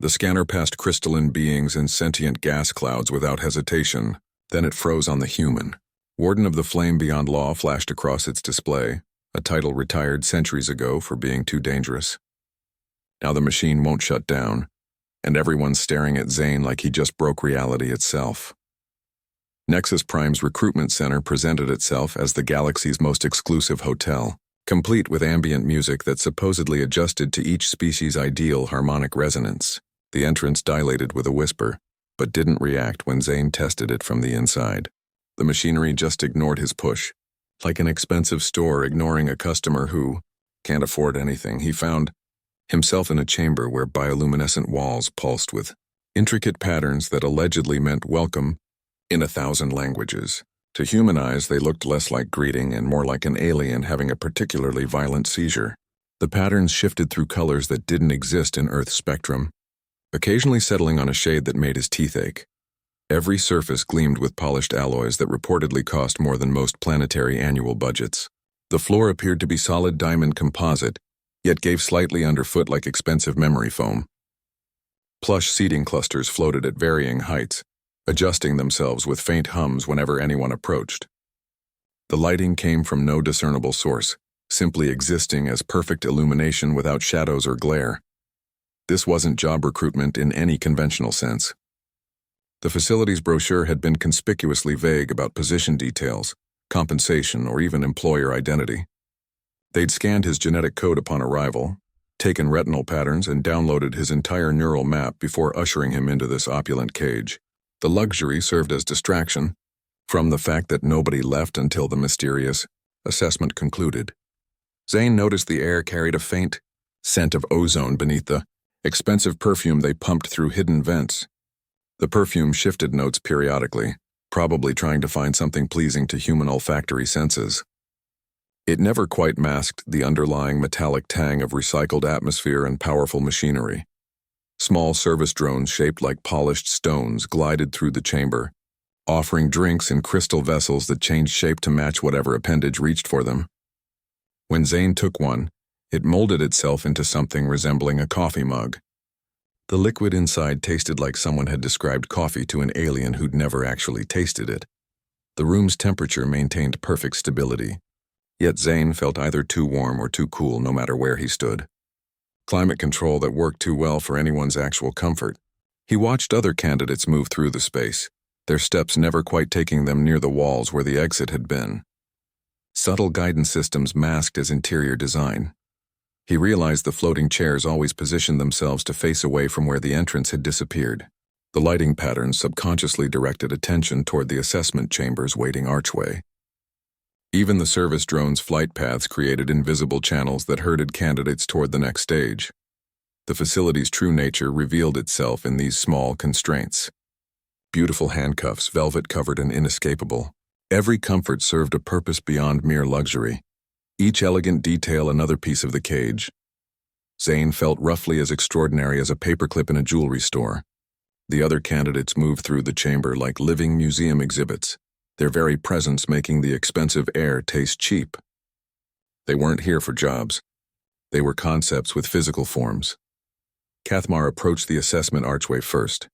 The scanner passed crystalline beings and sentient gas clouds without hesitation. Then it froze on the human. Warden of the Flame Beyond Law flashed across its display, a title retired centuries ago for being too dangerous. Now the machine won't shut down, and everyone's staring at Zane like he just broke reality itself. Nexus Prime's recruitment center presented itself as the galaxy's most exclusive hotel, complete with ambient music that supposedly adjusted to each species' ideal harmonic resonance. The entrance dilated with a whisper, but didn't react when Zane tested it from the inside. The machinery just ignored his push, like an expensive store ignoring a customer who can't afford anything. He found himself in a chamber where bioluminescent walls pulsed with intricate patterns that allegedly meant welcome in 1,000 languages. To human eyes, they looked less like greeting and more like an alien having a particularly violent seizure. The patterns shifted through colors that didn't exist in Earth's spectrum, occasionally settling on a shade that made his teeth ache. Every surface gleamed with polished alloys that reportedly cost more than most planetary annual budgets. The floor appeared to be solid diamond composite, yet gave slightly underfoot like expensive memory foam. Plush seating clusters floated at varying heights, adjusting themselves with faint hums whenever anyone approached. The lighting came from no discernible source, simply existing as perfect illumination without shadows or glare. This wasn't job recruitment in any conventional sense. The facility's brochure had been conspicuously vague about position details, compensation, or even employer identity. They'd scanned his genetic code upon arrival, taken retinal patterns, and downloaded his entire neural map before ushering him into this opulent cage. The luxury served as distraction from the fact that nobody left until the mysterious assessment concluded. Zane noticed the air carried a faint scent of ozone beneath the expensive perfume they pumped through hidden vents. The perfume shifted notes periodically, probably trying to find something pleasing to human olfactory senses. It never quite masked the underlying metallic tang of recycled atmosphere and powerful machinery. Small service drones shaped like polished stones glided through the chamber, offering drinks in crystal vessels that changed shape to match whatever appendage reached for them. When Zane took one, it molded itself into something resembling a coffee mug. The liquid inside tasted like someone had described coffee to an alien who'd never actually tasted it. The room's temperature maintained perfect stability, yet Zane felt either too warm or too cool no matter where he stood. Climate control that worked too well for anyone's actual comfort. He watched other candidates move through the space, their steps never quite taking them near the walls where the exit had been. Subtle guidance systems masked his interior design. He realized the floating chairs always positioned themselves to face away from where the entrance had disappeared. The lighting patterns subconsciously directed attention toward the assessment chamber's waiting archway. Even the service drone's flight paths created invisible channels that herded candidates toward the next stage. The facility's true nature revealed itself in these small constraints. Beautiful handcuffs, velvet-covered and inescapable. Every comfort served a purpose beyond mere luxury. Each elegant detail another piece of the cage. Zane felt roughly as extraordinary as a paperclip in a jewelry store. The other candidates moved through the chamber like living museum exhibits, their very presence making the expensive air taste cheap. They weren't here for jobs. They were concepts with physical forms. Cathmar approached the assessment archway first.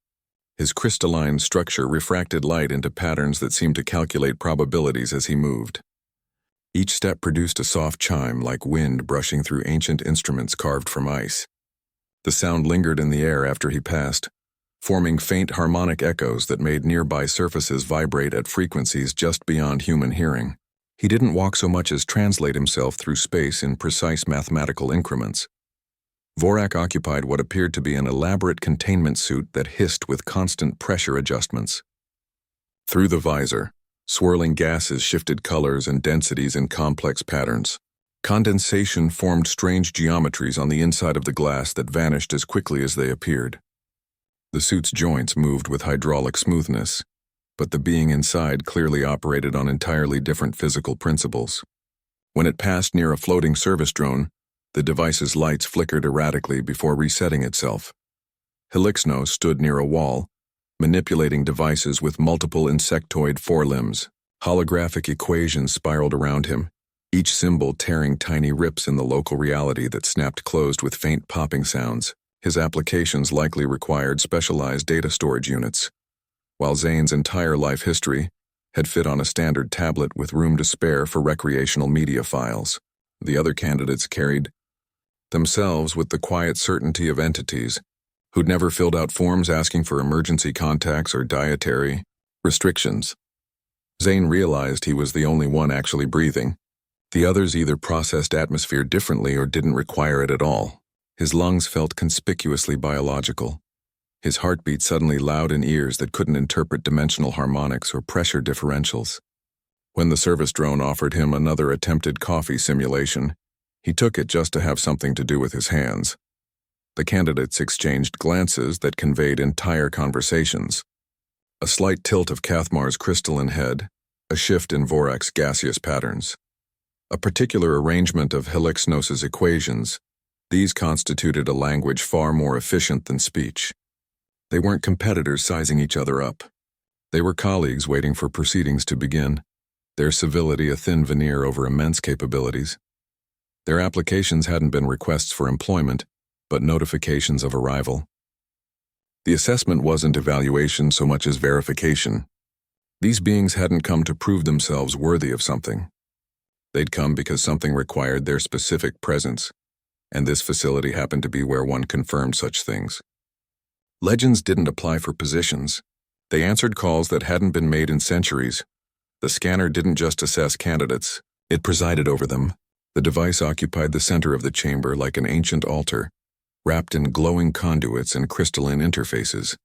His crystalline structure refracted light into patterns that seemed to calculate probabilities as he moved. Each step produced a soft chime like wind brushing through ancient instruments carved from ice. The sound lingered in the air after he passed, forming faint harmonic echoes that made nearby surfaces vibrate at frequencies just beyond human hearing. He didn't walk so much as translate himself through space in precise mathematical increments. Vorak occupied what appeared to be an elaborate containment suit that hissed with constant pressure adjustments. Through the visor, swirling gases shifted colors and densities in complex patterns. Condensation formed strange geometries on the inside of the glass that vanished as quickly as they appeared. The suit's joints moved with hydraulic smoothness, but the being inside clearly operated on entirely different physical principles. When it passed near a floating service drone, the device's lights flickered erratically before resetting itself. Helixno stood near a wall, manipulating devices with multiple insectoid forelimbs. Holographic equations spiraled around him, each symbol tearing tiny rips in the local reality that snapped closed with faint popping sounds. His applications likely required specialized data storage units, while Zane's entire life history had fit on a standard tablet with room to spare for recreational media files. The other candidates carried themselves with the quiet certainty of entities who'd never filled out forms asking for emergency contacts or dietary restrictions. Zane realized he was the only one actually breathing. The others either processed atmosphere differently or didn't require it at all. His lungs felt conspicuously biological. His heartbeat suddenly loud in ears that couldn't interpret dimensional harmonics or pressure differentials. When the service drone offered him another attempted coffee simulation, he took it just to have something to do with his hands. The candidates exchanged glances that conveyed entire conversations. A slight tilt of Cathmar's crystalline head, a shift in Vorak's gaseous patterns. A particular arrangement of Helixnos's equations. These constituted a language far more efficient than speech. They weren't competitors sizing each other up. They were colleagues waiting for proceedings to begin, their civility a thin veneer over immense capabilities. Their applications hadn't been requests for employment, but notifications of arrival. The assessment wasn't evaluation so much as verification. These beings hadn't come to prove themselves worthy of something. They'd come because something required their specific presence, and this facility happened to be where one confirmed such things. Legends didn't apply for positions. They answered calls that hadn't been made in centuries. The scanner didn't just assess candidates, it presided over them. The device occupied the center of the chamber like an ancient altar, wrapped in glowing conduits and crystalline interfaces.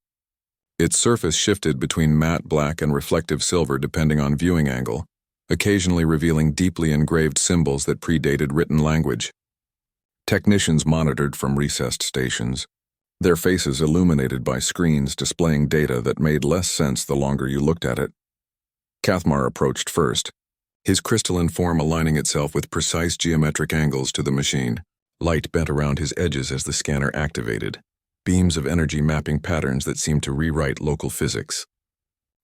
Its surface shifted between matte black and reflective silver depending on viewing angle, occasionally revealing deeply engraved symbols that predated written language. Technicians monitored from recessed stations, their faces illuminated by screens displaying data that made less sense the longer you looked at it. Cathmar approached first, his crystalline form aligning itself with precise geometric angles to the machine. Light bent around his edges as the scanner activated, beams of energy mapping patterns that seemed to rewrite local physics.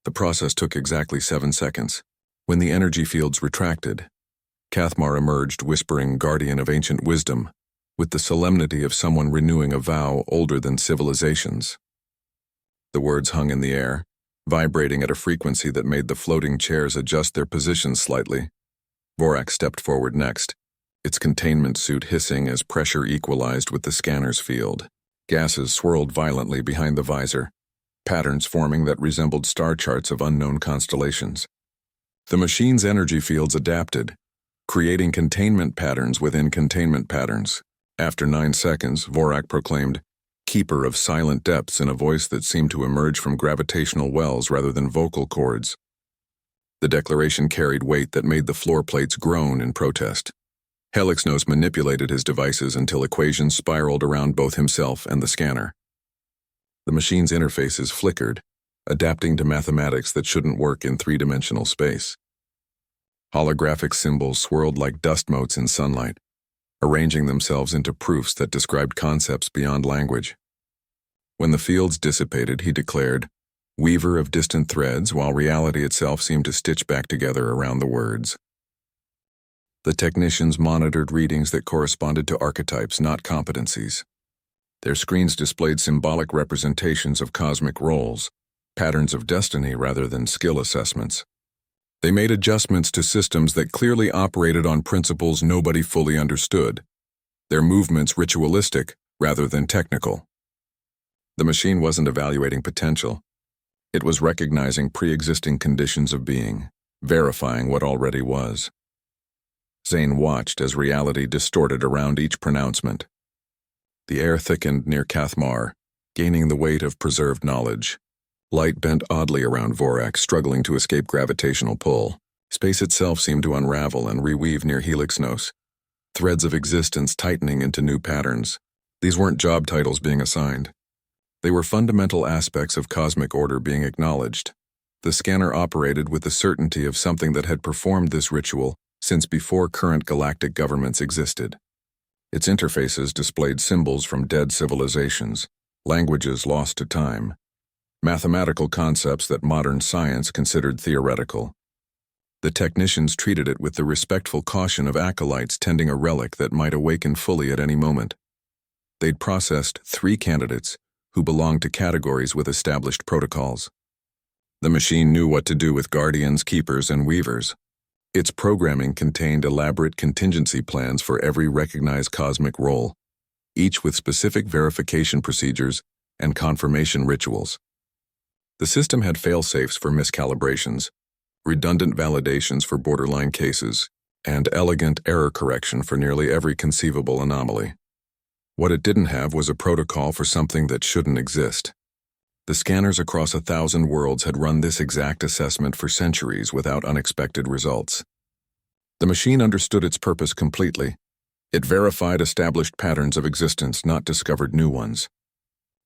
The process took exactly 7 seconds. When the energy fields retracted, Cathmar emerged whispering guardian of ancient wisdom, with the solemnity of someone renewing a vow older than civilizations. The words hung in the air, vibrating at a frequency that made the floating chairs adjust their positions slightly. Vorak stepped forward next, its containment suit hissing as pressure equalized with the scanner's field. Gases swirled violently behind the visor, patterns forming that resembled star charts of unknown constellations. The machine's energy fields adapted, creating containment patterns within containment patterns. After 9 seconds, Vorak proclaimed, "Keeper of silent depths," in a voice that seemed to emerge from gravitational wells rather than vocal cords. The declaration carried weight that made the floor plates groan in protest. Helixnos manipulated his devices until equations spiraled around both himself and the scanner. The machine's interfaces flickered, adapting to mathematics that shouldn't work in three-dimensional space. Holographic symbols swirled like dust motes in sunlight, arranging themselves into proofs that described concepts beyond language. When the fields dissipated, he declared, "Weaver of distant threads," while reality itself seemed to stitch back together around the words. The technicians monitored readings that corresponded to archetypes, not competencies. Their screens displayed symbolic representations of cosmic roles, patterns of destiny rather than skill assessments. They made adjustments to systems that clearly operated on principles nobody fully understood, their movements ritualistic rather than technical. The machine wasn't evaluating potential. It was recognizing pre-existing conditions of being, verifying what already was. Zane watched as reality distorted around each pronouncement. The air thickened near Cathmar, gaining the weight of preserved knowledge. Light bent oddly around Vorak, struggling to escape gravitational pull. Space itself seemed to unravel and reweave near Helixnos, threads of existence tightening into new patterns. These weren't job titles being assigned. They were fundamental aspects of cosmic order being acknowledged. The scanner operated with the certainty of something that had performed this ritual since before current galactic governments existed. Its interfaces displayed symbols from dead civilizations, languages lost to time, mathematical concepts that modern science considered theoretical. The technicians treated it with the respectful caution of acolytes tending a relic that might awaken fully at any moment. They'd processed 3 candidates who belonged to categories with established protocols. The machine knew what to do with guardians, keepers, and weavers. Its programming contained elaborate contingency plans for every recognized cosmic role, each with specific verification procedures and confirmation rituals. The system had fail-safes for miscalibrations, redundant validations for borderline cases, and elegant error correction for nearly every conceivable anomaly. What it didn't have was a protocol for something that shouldn't exist. The scanners across 1,000 worlds had run this exact assessment for centuries without unexpected results. The machine understood its purpose completely. It verified established patterns of existence, not discovered new ones.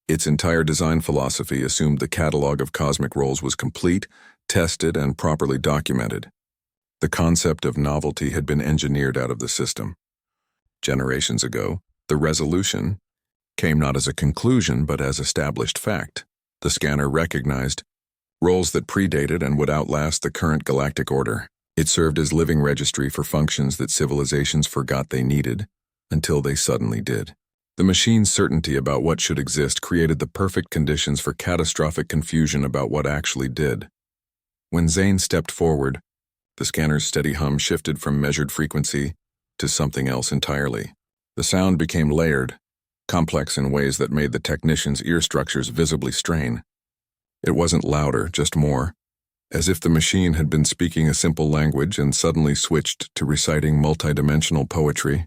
Its entire design philosophy assumed the catalog of cosmic roles was complete, tested, and properly documented. The concept of novelty had been engineered out of the system. Generations ago, the resolution came not as a conclusion but as established fact. The scanner recognized roles that predated and would outlast the current galactic order. It served as living registry for functions that civilizations forgot they needed, until they suddenly did. The machine's certainty about what should exist created the perfect conditions for catastrophic confusion about what actually did. When Zane stepped forward, the scanner's steady hum shifted from measured frequency to something else entirely. The sound became layered, complex in ways that made the technician's ear structures visibly strain. It wasn't louder, just more, as if the machine had been speaking a simple language and suddenly switched to reciting multidimensional poetry.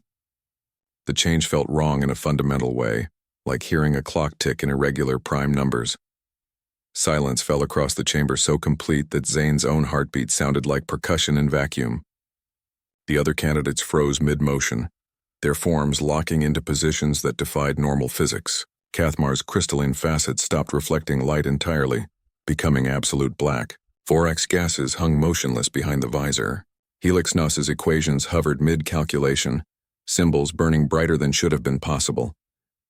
The change felt wrong in a fundamental way, like hearing a clock tick in irregular prime numbers. Silence fell across the chamber so complete that Zane's own heartbeat sounded like percussion in vacuum. The other candidates froze mid-motion, their forms locking into positions that defied normal physics. Cathmar's crystalline facets stopped reflecting light entirely, becoming absolute black. Vorax gases hung motionless behind the visor. Helix Nos's equations hovered mid-calculation, symbols burning brighter than should have been possible.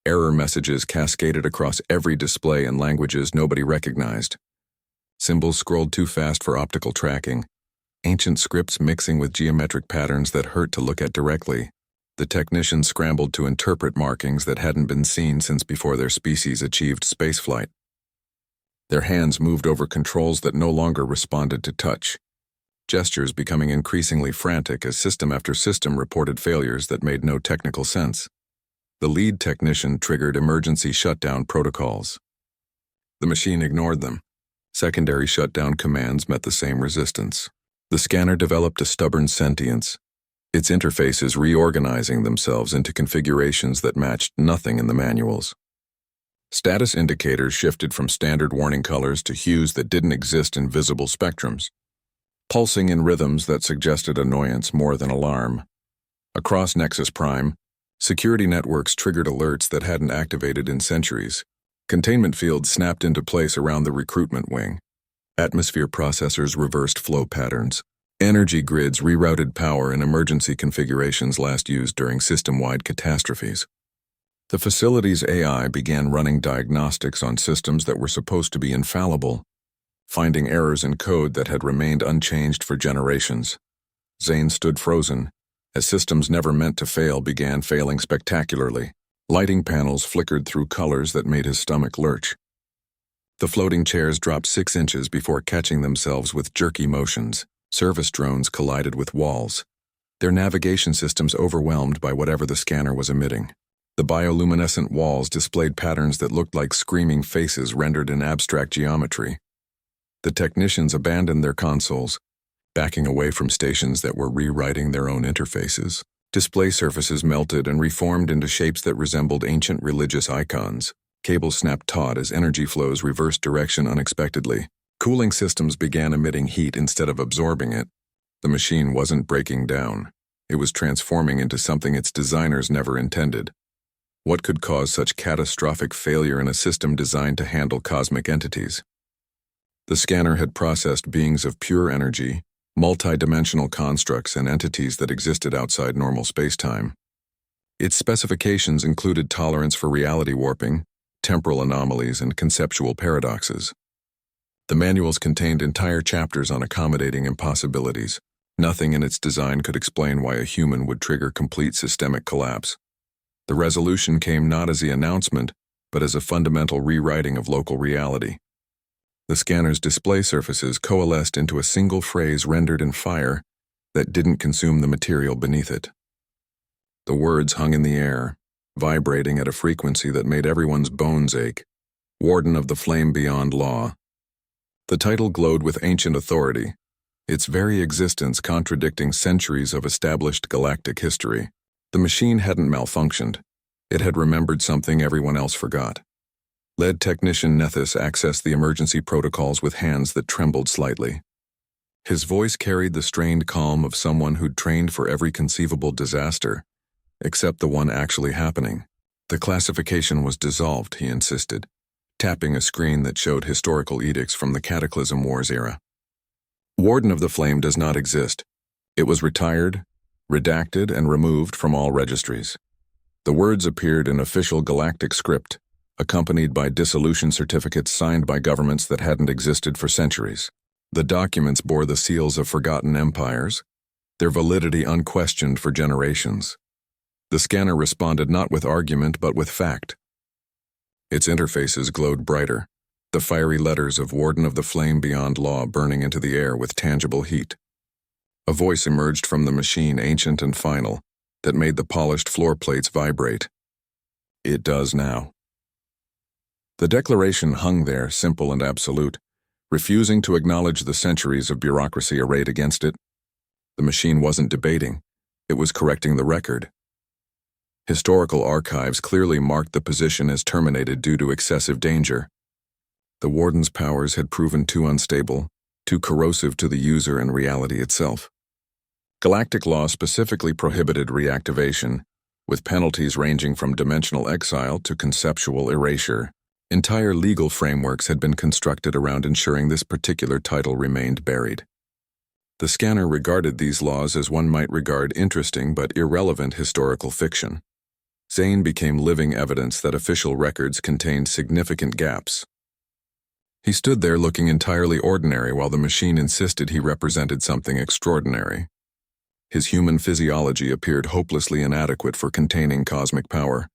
Error messages cascaded across every display in languages nobody recognized. Symbols scrolled too fast for optical tracking, ancient scripts mixing with geometric patterns that hurt to look at directly. The technicians scrambled to interpret markings that hadn't been seen since before their species achieved spaceflight. Their hands moved over controls that no longer responded to touch, gestures becoming increasingly frantic as system after system reported failures that made no technical sense. The lead technician triggered emergency shutdown protocols. The machine ignored them. Secondary shutdown commands met the same resistance. The scanner developed a stubborn sentience, its interfaces reorganizing themselves into configurations that matched nothing in the manuals. Status indicators shifted from standard warning colors to hues that didn't exist in visible spectrums, pulsing in rhythms that suggested annoyance more than alarm. Across Nexus Prime, security networks triggered alerts that hadn't activated in centuries. Containment fields snapped into place around the recruitment wing. Atmosphere processors reversed flow patterns. Energy grids rerouted power in emergency configurations last used during system-wide catastrophes. The facility's AI began running diagnostics on systems that were supposed to be infallible, finding errors in code that had remained unchanged for generations. Zane stood frozen, as systems never meant to fail began failing spectacularly. Lighting panels flickered through colors that made his stomach lurch. The floating chairs dropped 6 inches before catching themselves with jerky motions. Service drones collided with walls, their navigation systems overwhelmed by whatever the scanner was emitting. The bioluminescent walls displayed patterns that looked like screaming faces rendered in abstract geometry. The technicians abandoned their consoles, backing away from stations that were rewriting their own interfaces. Display surfaces melted and reformed into shapes that resembled ancient religious icons. Cables snapped taut as energy flows reversed direction unexpectedly. Cooling systems began emitting heat instead of absorbing it. The machine wasn't breaking down. It was transforming into something its designers never intended. What could cause such catastrophic failure in a system designed to handle cosmic entities? The scanner had processed beings of pure energy, multi-dimensional constructs and entities that existed outside normal spacetime. Its specifications included tolerance for reality warping, temporal anomalies, and conceptual paradoxes. The manuals contained entire chapters on accommodating impossibilities. Nothing in its design could explain why a human would trigger complete systemic collapse. The resolution came not as the announcement, but as a fundamental rewriting of local reality. The scanner's display surfaces coalesced into a single phrase rendered in fire that didn't consume the material beneath it. The words hung in the air, vibrating at a frequency that made everyone's bones ache. Warden of the Flame Beyond Law. The title glowed with ancient authority, its very existence contradicting centuries of established galactic history. The machine hadn't malfunctioned. It had remembered something everyone else forgot. Lead technician Nethys accessed the emergency protocols with hands that trembled slightly. His voice carried the strained calm of someone who'd trained for every conceivable disaster, except the one actually happening. The classification was dissolved, he insisted, tapping a screen that showed historical edicts from the Cataclysm Wars era. Warden of the Flame does not exist. It was retired, redacted, and removed from all registries. The words appeared in official galactic script, accompanied by dissolution certificates signed by governments that hadn't existed for centuries. The documents bore the seals of forgotten empires, their validity unquestioned for generations. The scanner responded not with argument but with fact. Its interfaces glowed brighter, the fiery letters of Warden of the Flame Beyond Law burning into the air with tangible heat. A voice emerged from the machine, ancient and final, that made the polished floor plates vibrate. It does now. The declaration hung there, simple and absolute, refusing to acknowledge the centuries of bureaucracy arrayed against it. The machine wasn't debating, it was correcting the record. Historical archives clearly marked the position as terminated due to excessive danger. The Warden's powers had proven too unstable, too corrosive to the user and reality itself. Galactic law specifically prohibited reactivation, with penalties ranging from dimensional exile to conceptual erasure. Entire legal frameworks had been constructed around ensuring this particular title remained buried. The scanner regarded these laws as one might regard interesting but irrelevant historical fiction. Zane became living evidence that official records contained significant gaps. He stood there looking entirely ordinary while the machine insisted he represented something extraordinary. His human physiology appeared hopelessly inadequate for containing cosmic power,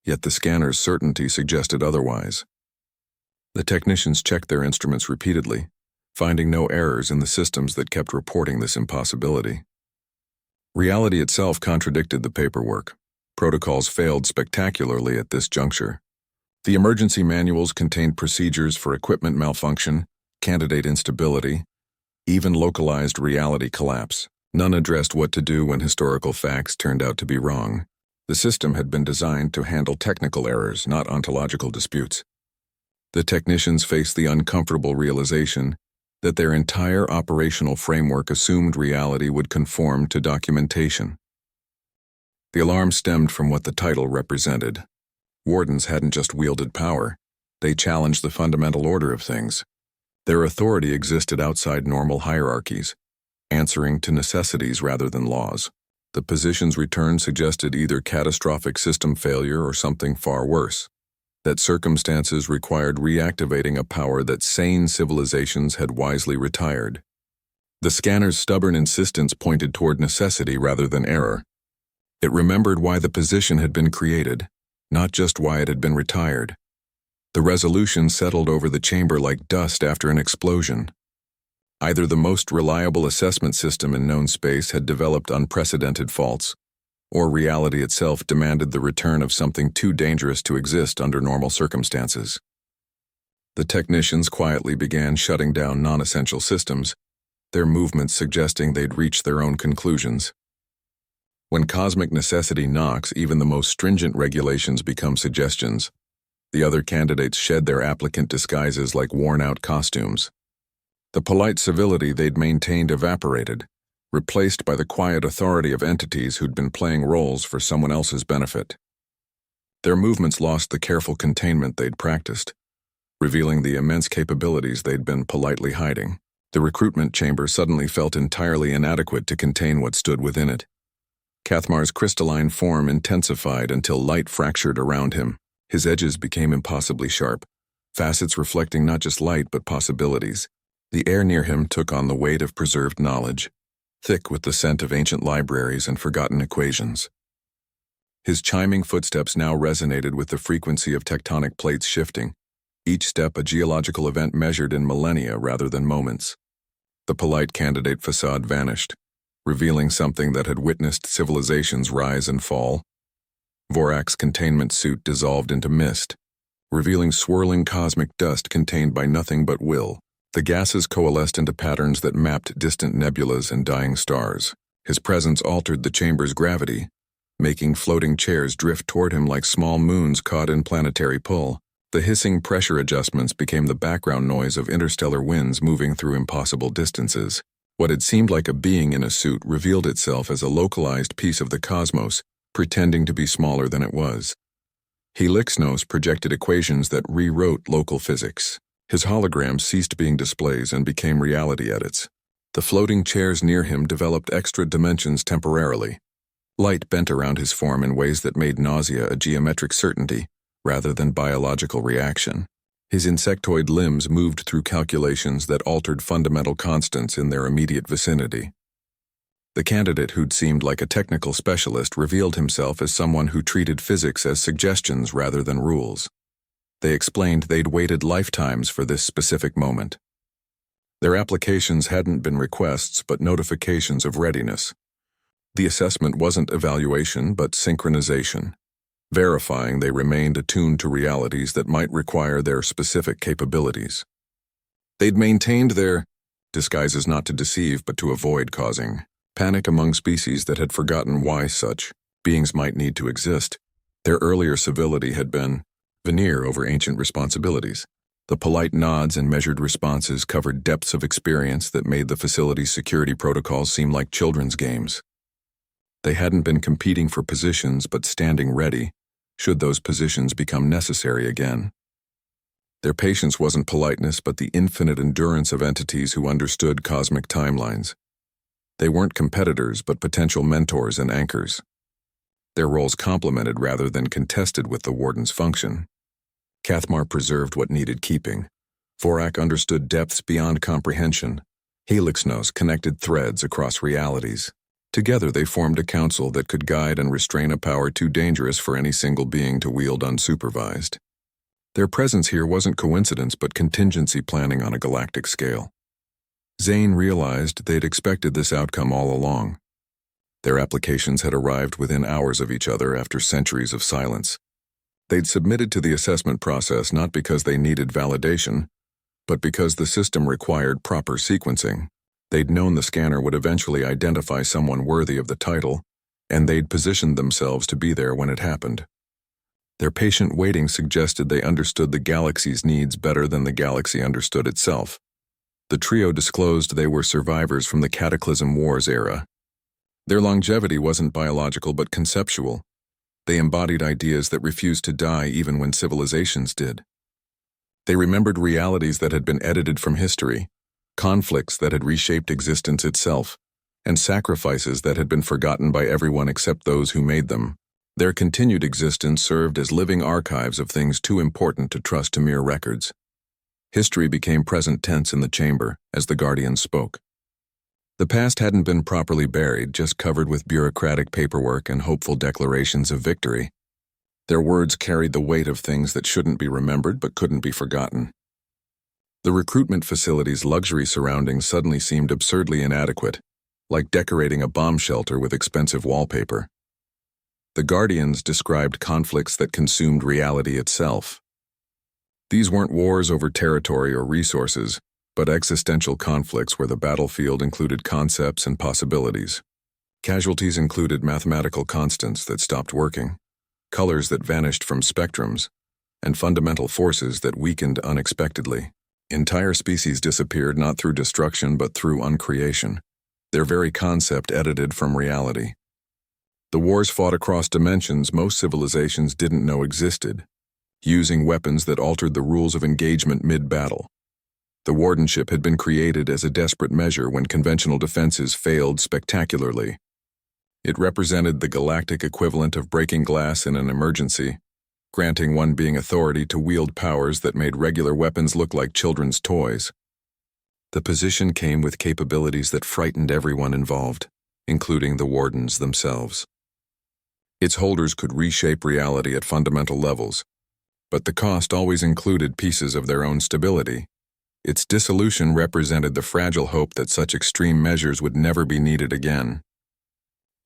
yet the scanner's certainty suggested otherwise. The technicians checked their instruments repeatedly, finding no errors in the systems that kept reporting this impossibility. Reality itself contradicted the paperwork. Protocols failed spectacularly at this juncture. The emergency manuals contained procedures for equipment malfunction, candidate instability, even localized reality collapse. None addressed what to do when historical facts turned out to be wrong. The system had been designed to handle technical errors, not ontological disputes. The technicians faced the uncomfortable realization that their entire operational framework assumed reality would conform to documentation. The alarm stemmed from what the title represented. Wardens hadn't just wielded power, they challenged the fundamental order of things. Their authority existed outside normal hierarchies, answering to necessities rather than laws. The position's return suggested either catastrophic system failure or something far worse, that circumstances required reactivating a power that sane civilizations had wisely retired. The scanner's stubborn insistence pointed toward necessity rather than error. It remembered why the position had been created, not just why it had been retired. The resolution settled over the chamber like dust after an explosion. Either the most reliable assessment system in known space had developed unprecedented faults, or reality itself demanded the return of something too dangerous to exist under normal circumstances. The technicians quietly began shutting down non-essential systems, their movements suggesting they'd reached their own conclusions. When cosmic necessity knocks, even the most stringent regulations become suggestions. The other candidates shed their applicant disguises like worn-out costumes. The polite civility they'd maintained evaporated, replaced by the quiet authority of entities who'd been playing roles for someone else's benefit. Their movements lost the careful containment they'd practiced, revealing the immense capabilities they'd been politely hiding. The recruitment chamber suddenly felt entirely inadequate to contain what stood within it. Cathmar's crystalline form intensified until light fractured around him. His edges became impossibly sharp, facets reflecting not just light but possibilities. The air near him took on the weight of preserved knowledge, thick with the scent of ancient libraries and forgotten equations. His chiming footsteps now resonated with the frequency of tectonic plates shifting, each step a geological event measured in millennia rather than moments. The polite candidate facade vanished, revealing something that had witnessed civilizations rise and fall. Vorak's containment suit dissolved into mist, revealing swirling cosmic dust contained by nothing but will. The gases coalesced into patterns that mapped distant nebulas and dying stars. His presence altered the chamber's gravity, making floating chairs drift toward him like small moons caught in planetary pull. The hissing pressure adjustments became the background noise of interstellar winds moving through impossible distances. What had seemed like a being in a suit revealed itself as a localized piece of the cosmos, pretending to be smaller than it was. Helixnos projected equations that rewrote local physics. His holograms ceased being displays and became reality edits. The floating chairs near him developed extra dimensions temporarily. Light bent around his form in ways that made nausea a geometric certainty, rather than biological reaction. His insectoid limbs moved through calculations that altered fundamental constants in their immediate vicinity. The candidate who'd seemed like a technical specialist revealed himself as someone who treated physics as suggestions rather than rules. They explained they'd waited lifetimes for this specific moment. Their applications hadn't been requests but notifications of readiness. The assessment wasn't evaluation but synchronization, verifying they remained attuned to realities that might require their specific capabilities. They'd maintained their disguises not to deceive but to avoid causing panic among species that had forgotten why such beings might need to exist. Their earlier civility had been veneer over ancient responsibilities. The polite nods and measured responses covered depths of experience that made the facility's security protocols seem like children's games. They hadn't been competing for positions but standing ready, should those positions become necessary again. Their patience wasn't politeness but the infinite endurance of entities who understood cosmic timelines. They weren't competitors but potential mentors and anchors. Their roles complemented rather than contested with the Warden's function. Cathmar preserved what needed keeping. Vorak understood depths beyond comprehension. Helixnos connected threads across realities. Together they formed a council that could guide and restrain a power too dangerous for any single being to wield unsupervised. Their presence here wasn't coincidence but contingency planning on a galactic scale. Zane realized they'd expected this outcome all along. Their applications had arrived within hours of each other after centuries of silence. They'd submitted to the assessment process not because they needed validation, but because the system required proper sequencing. They'd known the scanner would eventually identify someone worthy of the title, and they'd positioned themselves to be there when it happened. Their patient waiting suggested they understood the galaxy's needs better than the galaxy understood itself. The trio disclosed they were survivors from the Cataclysm Wars era. Their longevity wasn't biological but conceptual. They embodied ideas that refused to die even when civilizations did. They remembered realities that had been edited from history, conflicts that had reshaped existence itself, and sacrifices that had been forgotten by everyone except those who made them. Their continued existence served as living archives of things too important to trust to mere records. History became present tense in the chamber as the Guardians spoke. The past hadn't been properly buried, just covered with bureaucratic paperwork and hopeful declarations of victory. Their words carried the weight of things that shouldn't be remembered but couldn't be forgotten. The recruitment facility's luxury surroundings suddenly seemed absurdly inadequate, like decorating a bomb shelter with expensive wallpaper. The Guardians described conflicts that consumed reality itself. These weren't wars over territory or resources, but existential conflicts where the battlefield included concepts and possibilities. Casualties included mathematical constants that stopped working, colors that vanished from spectrums, and fundamental forces that weakened unexpectedly. Entire species disappeared not through destruction but through uncreation, their very concept edited from reality. The wars fought across dimensions most civilizations didn't know existed, using weapons that altered the rules of engagement mid-battle. The wardenship had been created as a desperate measure when conventional defenses failed spectacularly. It represented the galactic equivalent of breaking glass in an emergency, granting one being authority to wield powers that made regular weapons look like children's toys. The position came with capabilities that frightened everyone involved, including the wardens themselves. Its holders could reshape reality at fundamental levels, but the cost always included pieces of their own stability. Its dissolution represented the fragile hope that such extreme measures would never be needed again.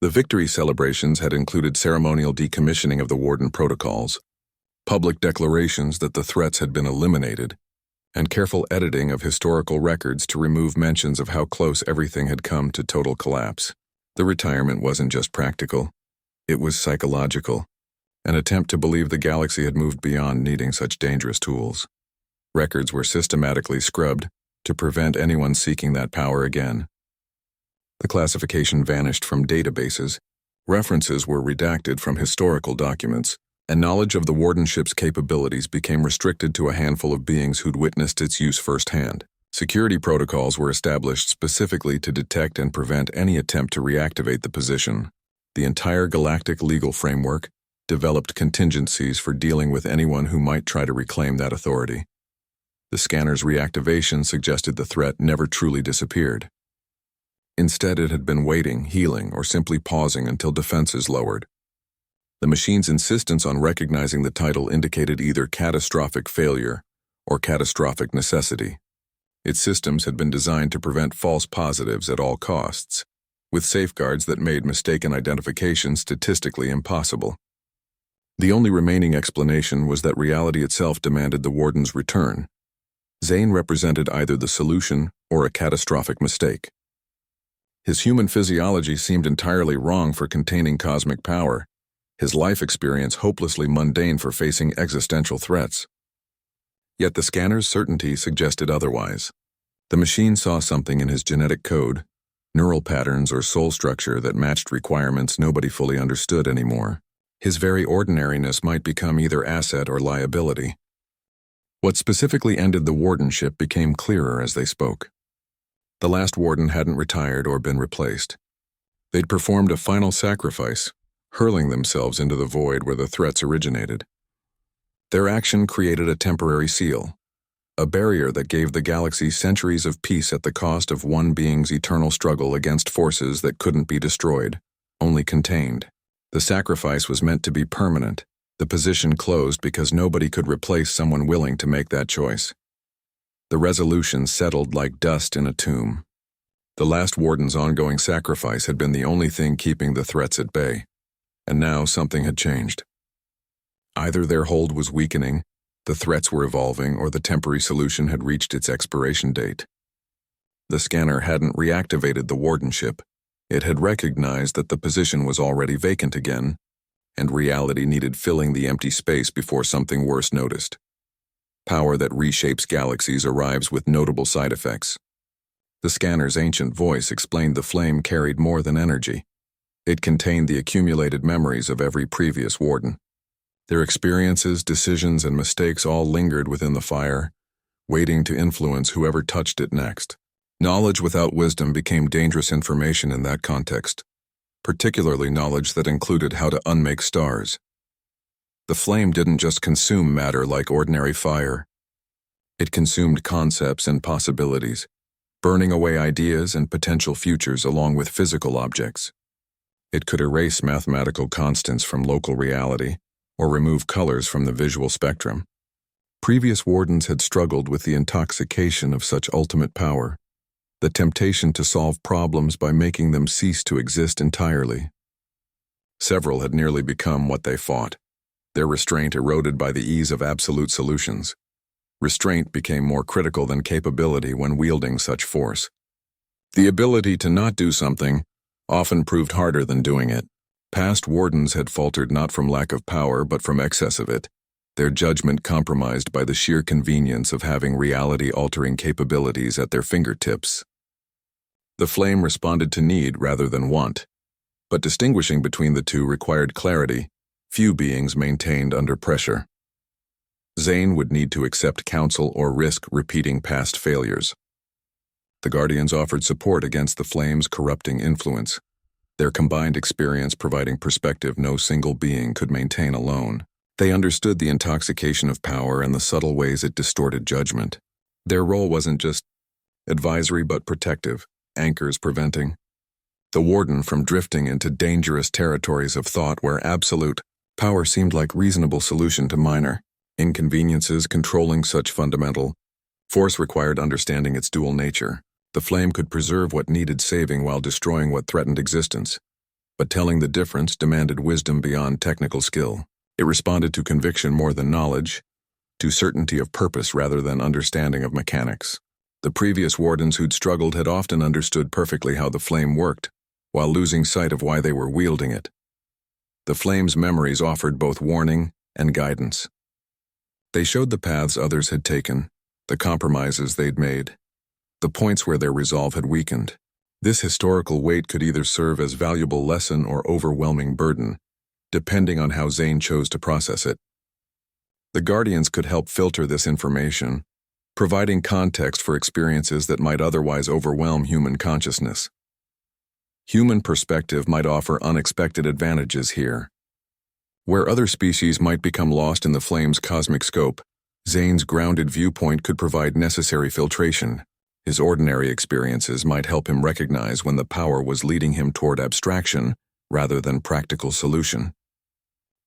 The victory celebrations had included ceremonial decommissioning of the Warden protocols, public declarations that the threats had been eliminated, and careful editing of historical records to remove mentions of how close everything had come to total collapse. The retirement wasn't just practical, it was psychological, an attempt to believe the galaxy had moved beyond needing such dangerous tools. Records were systematically scrubbed to prevent anyone seeking that power again. The classification vanished from databases, references were redacted from historical documents, and knowledge of the Wardenship's capabilities became restricted to a handful of beings who'd witnessed its use firsthand. Security protocols were established specifically to detect and prevent any attempt to reactivate the position. The entire galactic legal framework developed contingencies for dealing with anyone who might try to reclaim that authority. The scanner's reactivation suggested the threat never truly disappeared. Instead, it had been waiting, healing, or simply pausing until defenses lowered. The machine's insistence on recognizing the title indicated either catastrophic failure or catastrophic necessity. Its systems had been designed to prevent false positives at all costs, with safeguards that made mistaken identification statistically impossible. The only remaining explanation was that reality itself demanded the Warden's return. Zane represented either the solution or a catastrophic mistake. His human physiology seemed entirely wrong for containing cosmic power, his life experience hopelessly mundane for facing existential threats. Yet the scanner's certainty suggested otherwise. The machine saw something in his genetic code, neural patterns or soul structure that matched requirements nobody fully understood anymore. His very ordinariness might become either asset or liability. What specifically ended the Wardenship became clearer as they spoke. The last Warden hadn't retired or been replaced. They'd performed a final sacrifice, hurling themselves into the void where the threats originated. Their action created a temporary seal, a barrier that gave the galaxy centuries of peace at the cost of one being's eternal struggle against forces that couldn't be destroyed, only contained. The sacrifice was meant to be permanent, the position closed because nobody could replace someone willing to make that choice. The resolution settled like dust in a tomb. The last Warden's ongoing sacrifice had been the only thing keeping the threats at bay, and now something had changed. Either their hold was weakening, the threats were evolving, or the temporary solution had reached its expiration date. The scanner hadn't reactivated the Wardenship. It had recognized that the position was already vacant again, and reality needed filling the empty space before something worse noticed. Power that reshapes galaxies arrives with notable side effects. The scanner's ancient voice explained the flame carried more than energy. It contained the accumulated memories of every previous Warden. Their experiences, decisions, and mistakes all lingered within the fire, waiting to influence whoever touched it next. Knowledge without wisdom became dangerous information in that context, particularly knowledge that included how to unmake stars. The flame didn't just consume matter like ordinary fire. It consumed concepts and possibilities, burning away ideas and potential futures along with physical objects. It could erase mathematical constants from local reality or remove colors from the visual spectrum. Previous Wardens had struggled with the intoxication of such ultimate power, the temptation to solve problems by making them cease to exist entirely. Several had nearly become what they fought, their restraint eroded by the ease of absolute solutions. Restraint became more critical than capability when wielding such force. The ability to not do something often proved harder than doing it. Past Wardens had faltered not from lack of power but from excess of it, their judgment compromised by the sheer convenience of having reality-altering capabilities at their fingertips. The flame responded to need rather than want, but distinguishing between the two required clarity few beings maintained under pressure. Zane would need to accept counsel or risk repeating past failures. The Guardians offered support against the flame's corrupting influence, their combined experience providing perspective no single being could maintain alone. They understood the intoxication of power and the subtle ways it distorted judgment. Their role wasn't just advisory but protective, anchors preventing. the Warden from drifting into dangerous territories of thought where absolute power seemed like reasonable solution to minor inconveniences. Controlling such fundamental force required understanding its dual nature. The flame could preserve what needed saving while destroying what threatened existence. But telling the difference demanded wisdom beyond technical skill. It responded to conviction more than knowledge, to certainty of purpose rather than understanding of mechanics. The previous wardens who'd struggled had often understood perfectly how the flame worked, while losing sight of why they were wielding it. The flame's memories offered both warning and guidance. They showed the paths others had taken, the compromises they'd made, the points where their resolve had weakened. This historical weight could either serve as valuable lesson or overwhelming burden, depending on how Zane chose to process it. The Guardians could help filter this information, providing context for experiences that might otherwise overwhelm human consciousness. Human perspective might offer unexpected advantages here. Where other species might become lost in the flame's cosmic scope, Zane's grounded viewpoint could provide necessary filtration. His ordinary experiences might help him recognize when the power was leading him toward abstraction rather than practical solution.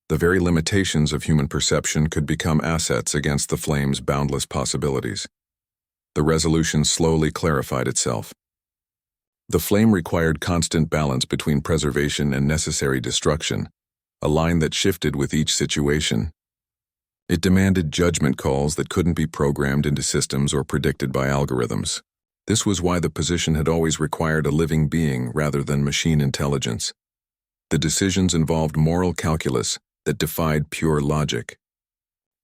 The very limitations of human perception could become assets against the flame's boundless possibilities. The resolution slowly clarified itself. The flame required constant balance between preservation and necessary destruction, a line that shifted with each situation. It demanded judgment calls that couldn't be programmed into systems or predicted by algorithms. This was why the position had always required a living being rather than machine intelligence. The decisions involved moral calculus that defied pure logic.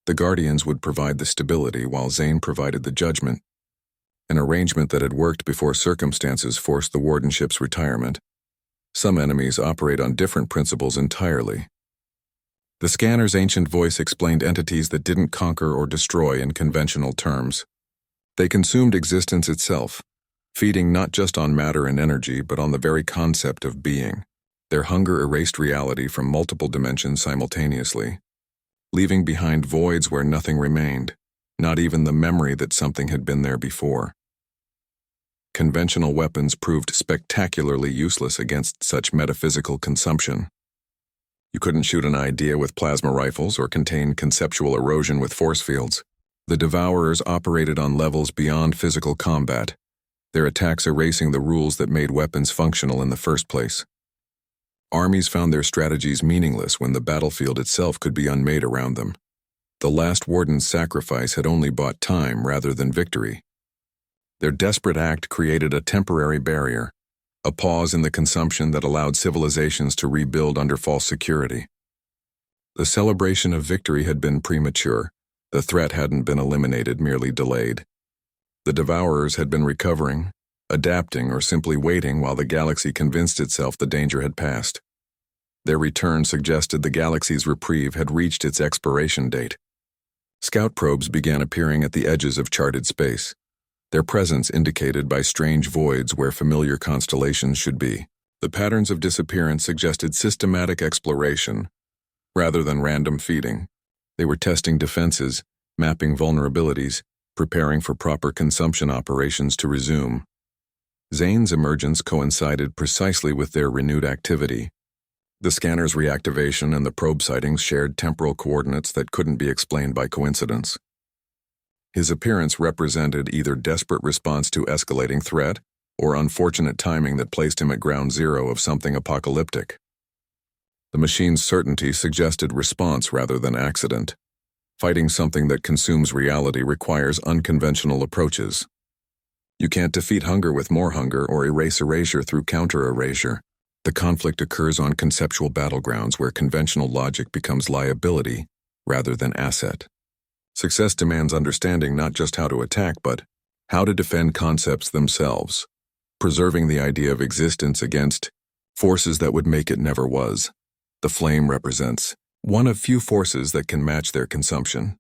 The Guardians would provide the stability while Zane provided the judgment, an arrangement that had worked before circumstances forced the wardenship's retirement. Some enemies operate on different principles entirely. The scanner's ancient voice explained entities that didn't conquer or destroy in conventional terms. They consumed existence itself, feeding not just on matter and energy but on the very concept of being. Their hunger erased reality from multiple dimensions simultaneously, leaving behind voids where nothing remained, not even the memory that something had been there before. Conventional weapons proved spectacularly useless against such metaphysical consumption. You couldn't shoot an idea with plasma rifles or contain conceptual erosion with force fields. The Devourers operated on levels beyond physical combat, their attacks erasing the rules that made weapons functional in the first place. Armies found their strategies meaningless when the battlefield itself could be unmade around them. The last Warden's sacrifice had only bought time rather than victory. Their desperate act created a temporary barrier, a pause in the consumption that allowed civilizations to rebuild under false security. The celebration of victory had been premature. The threat hadn't been eliminated, merely delayed. The Devourers had been recovering, adapting, or simply waiting while the galaxy convinced itself the danger had passed. Their return suggested the galaxy's reprieve had reached its expiration date. Scout probes began appearing at the edges of charted space, their presence indicated by strange voids where familiar constellations should be. The patterns of disappearance suggested systematic exploration, rather than random feeding. They were testing defenses, mapping vulnerabilities, preparing for proper consumption operations to resume. Zane's emergence coincided precisely with their renewed activity. The scanner's reactivation and the probe sightings shared temporal coordinates that couldn't be explained by coincidence. His appearance represented either desperate response to escalating threat or unfortunate timing that placed him at ground zero of something apocalyptic. The machine's certainty suggested response rather than accident. Fighting something that consumes reality requires unconventional approaches. You can't defeat hunger with more hunger or erase erasure through counter-erasure. The conflict occurs on conceptual battlegrounds where conventional logic becomes liability rather than asset. Success demands understanding not just how to attack, but how to defend concepts themselves, preserving the idea of existence against forces that would make it never was. The flame represents one of few forces that can match their consumption.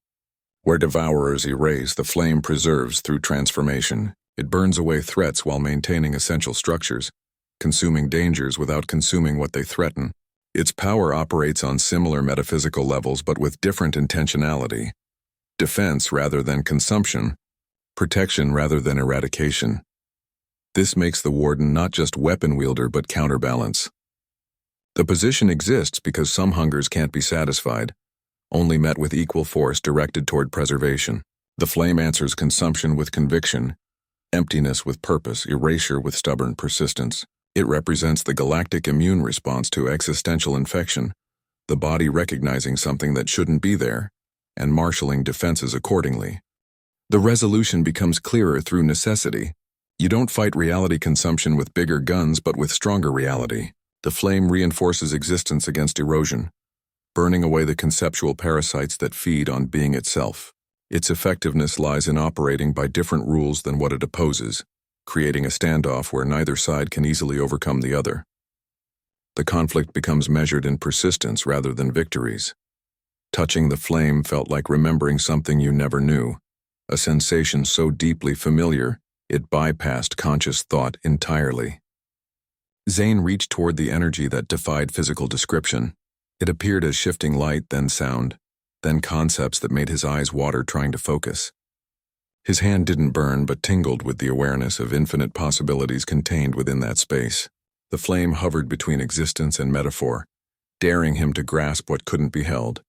Where Devourers erase, the flame preserves through transformation. It burns away threats while maintaining essential structures, consuming dangers without consuming what they threaten. Its power operates on similar metaphysical levels but with different intentionality. Defense rather than consumption, protection rather than eradication. This makes the Warden not just weapon wielder but counterbalance. The position exists because some hungers can't be satisfied, only met with equal force directed toward preservation. The flame answers consumption with conviction, emptiness with purpose, erasure with stubborn persistence. It represents the galactic immune response to existential infection, the body recognizing something that shouldn't be there, and marshaling defenses accordingly. The resolution becomes clearer through necessity. You don't fight reality consumption with bigger guns but with stronger reality. The flame reinforces existence against erosion, burning away the conceptual parasites that feed on being itself. Its effectiveness lies in operating by different rules than what it opposes, creating a standoff where neither side can easily overcome the other. The conflict becomes measured in persistence rather than victories. Touching the flame felt like remembering something you never knew, a sensation so deeply familiar, it bypassed conscious thought entirely. Zane reached toward the energy that defied physical description. It appeared as shifting light, then sound, then concepts that made his eyes water trying to focus. His hand didn't burn but tingled with the awareness of infinite possibilities contained within that space. The flame hovered between existence and metaphor, daring him to grasp what couldn't be held.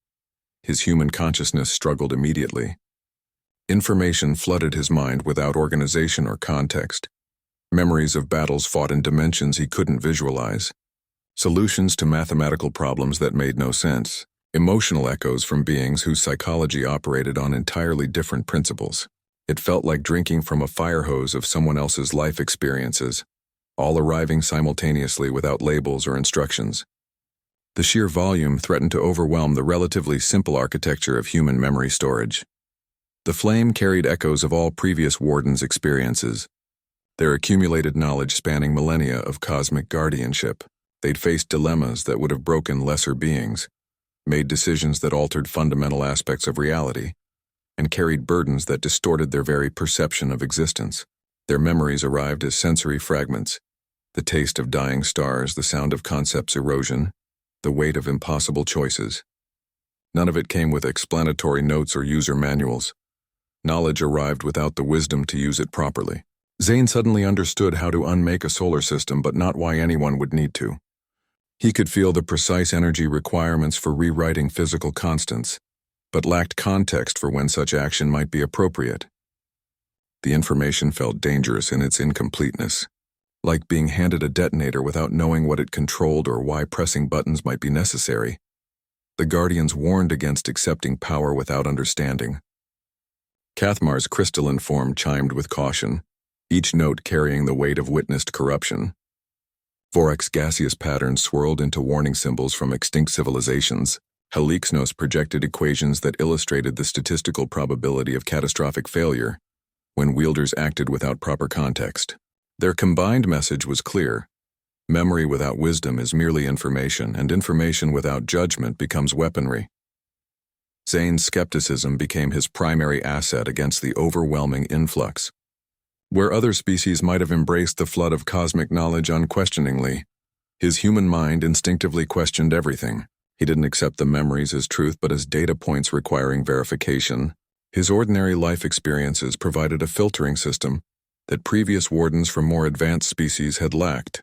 His human consciousness struggled immediately. Information flooded his mind without organization or context. Memories of battles fought in dimensions he couldn't visualize. Solutions to mathematical problems that made no sense. Emotional echoes from beings whose psychology operated on entirely different principles. It felt like drinking from a fire hose of someone else's life experiences, all arriving simultaneously without labels or instructions. The sheer volume threatened to overwhelm the relatively simple architecture of human memory storage. The flame carried echoes of all previous Warden's experiences, their accumulated knowledge spanning millennia of cosmic guardianship. They'd faced dilemmas that would have broken lesser beings, made decisions that altered fundamental aspects of reality, and carried burdens that distorted their very perception of existence. Their memories arrived as sensory fragments, the taste of dying stars, the sound of concepts' erosion, the weight of impossible choices. None of it came with explanatory notes or user manuals. Knowledge arrived without the wisdom to use it properly. Zane suddenly understood how to unmake a solar system, but not why anyone would need to. He could feel the precise energy requirements for rewriting physical constants, but lacked context for when such action might be appropriate. The information felt dangerous in its incompleteness, like being handed a detonator without knowing what it controlled or why pressing buttons might be necessary. The Guardians warned against accepting power without understanding. Cathmar's crystalline form chimed with caution, each note carrying the weight of witnessed corruption. Vorek's gaseous patterns swirled into warning symbols from extinct civilizations. Helixnos projected equations that illustrated the statistical probability of catastrophic failure when wielders acted without proper context. Their combined message was clear. Memory without wisdom is merely information, and information without judgment becomes weaponry. Zane's skepticism became his primary asset against the overwhelming influx. Where other species might have embraced the flood of cosmic knowledge unquestioningly, his human mind instinctively questioned everything. He didn't accept the memories as truth but as data points requiring verification. His ordinary life experiences provided a filtering system that previous Wardens from more advanced species had lacked.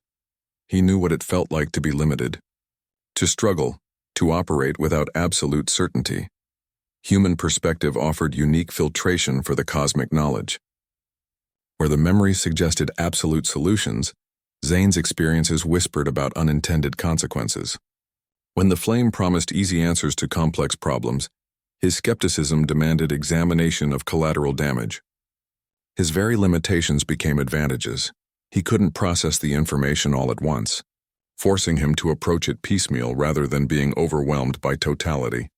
He knew what it felt like to be limited, to struggle, to operate without absolute certainty. Human perspective offered unique filtration for the cosmic knowledge. Where the memories suggested absolute solutions, Zane's experiences whispered about unintended consequences. When the flame promised easy answers to complex problems, his skepticism demanded examination of collateral damage. His very limitations became advantages. He couldn't process the information all at once, forcing him to approach it piecemeal rather than being overwhelmed by totality.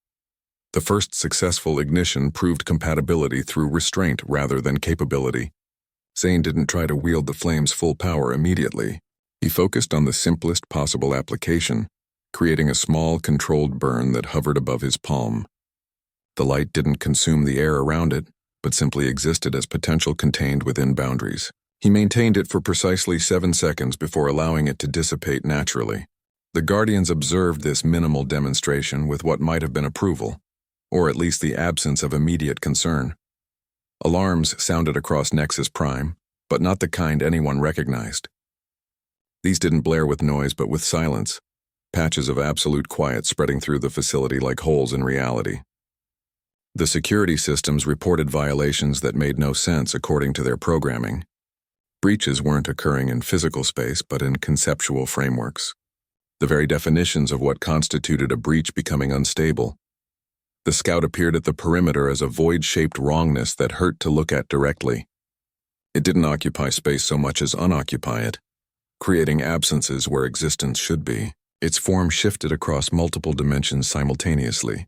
The first successful ignition proved compatibility through restraint rather than capability. Zane didn't try to wield the flame's full power immediately. He focused on the simplest possible application, creating a small, controlled burn that hovered above his palm. The light didn't consume the air around it, but simply existed as potential contained within boundaries. He maintained it for precisely 7 seconds before allowing it to dissipate naturally. The Guardians observed this minimal demonstration with what might have been approval, or at least the absence of immediate concern. Alarms sounded across Nexus Prime, but not the kind anyone recognized. These didn't blare with noise but with silence, patches of absolute quiet spreading through the facility like holes in reality. The security systems reported violations that made no sense according to their programming. Breaches weren't occurring in physical space but in conceptual frameworks. The very definitions of what constituted a breach becoming unstable. The scout appeared at the perimeter as a void-shaped wrongness that hurt to look at directly. It didn't occupy space so much as unoccupy it, creating absences where existence should be. Its form shifted across multiple dimensions simultaneously,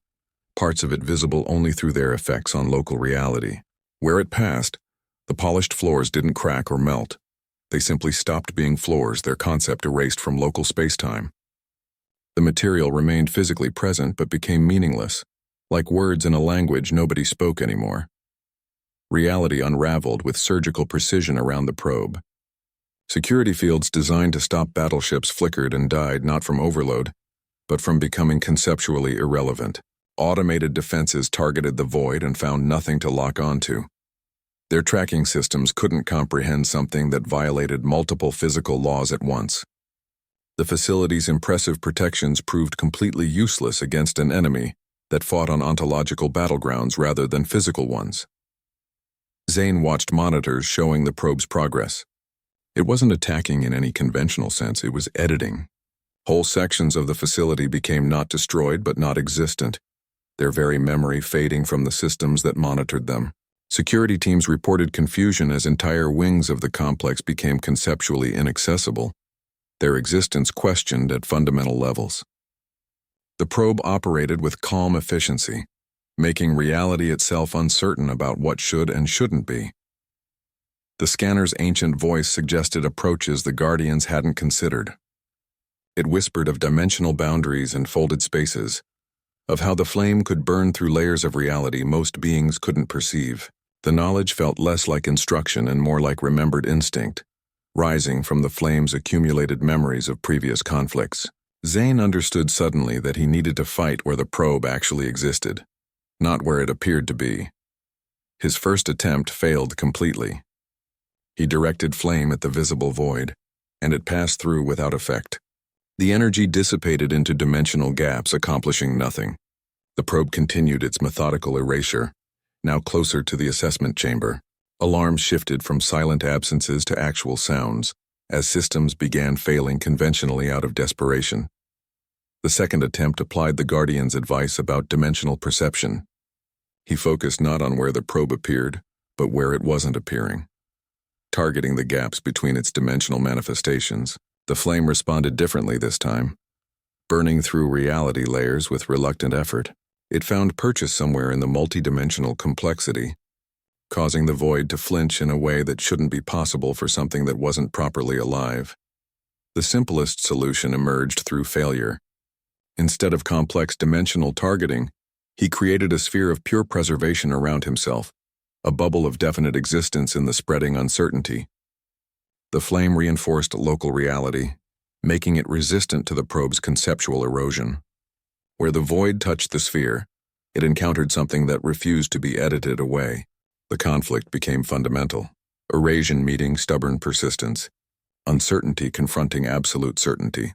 parts of it visible only through their effects on local reality. Where it passed, the polished floors didn't crack or melt. They simply stopped being floors, their concept erased from local space-time. The material remained physically present but became meaningless, like words in a language nobody spoke anymore. Reality unraveled with surgical precision around the probe. Security fields designed to stop battleships flickered and died not from overload, but from becoming conceptually irrelevant. Automated defenses targeted the void and found nothing to lock onto. Their tracking systems couldn't comprehend something that violated multiple physical laws at once. The facility's impressive protections proved completely useless against an enemy that fought on ontological battlegrounds rather than physical ones. Zane watched monitors showing the probe's progress. It wasn't attacking in any conventional sense, it was editing. Whole sections of the facility became not destroyed but not existent, their very memory fading from the systems that monitored them. Security teams reported confusion as entire wings of the complex became conceptually inaccessible, their existence questioned at fundamental levels. The probe operated with calm efficiency, making reality itself uncertain about what should and shouldn't be. The scanner's ancient voice suggested approaches the Guardians hadn't considered. It whispered of dimensional boundaries and folded spaces, of how the flame could burn through layers of reality most beings couldn't perceive. The knowledge felt less like instruction and more like remembered instinct, rising from the flame's accumulated memories of previous conflicts. Zane understood suddenly that he needed to fight where the probe actually existed, not where it appeared to be. His first attempt failed completely. He directed flame at the visible void, and it passed through without effect. The energy dissipated into dimensional gaps, accomplishing nothing. The probe continued its methodical erasure, now closer to the assessment chamber. Alarms shifted from silent absences to actual sounds, as systems began failing conventionally out of desperation. The second attempt applied the Guardian's advice about dimensional perception. He focused not on where the probe appeared, but where it wasn't appearing. Targeting the gaps between its dimensional manifestations, the flame responded differently this time. Burning through reality layers with reluctant effort, it found purchase somewhere in the multidimensional complexity, causing the void to flinch in a way that shouldn't be possible for something that wasn't properly alive. The simplest solution emerged through failure. Instead of complex dimensional targeting, he created a sphere of pure preservation around himself, a bubble of definite existence in the spreading uncertainty. The flame reinforced local reality, making it resistant to the probe's conceptual erosion. Where the void touched the sphere, it encountered something that refused to be edited away. The conflict became fundamental, erasure meeting stubborn persistence, uncertainty confronting absolute certainty.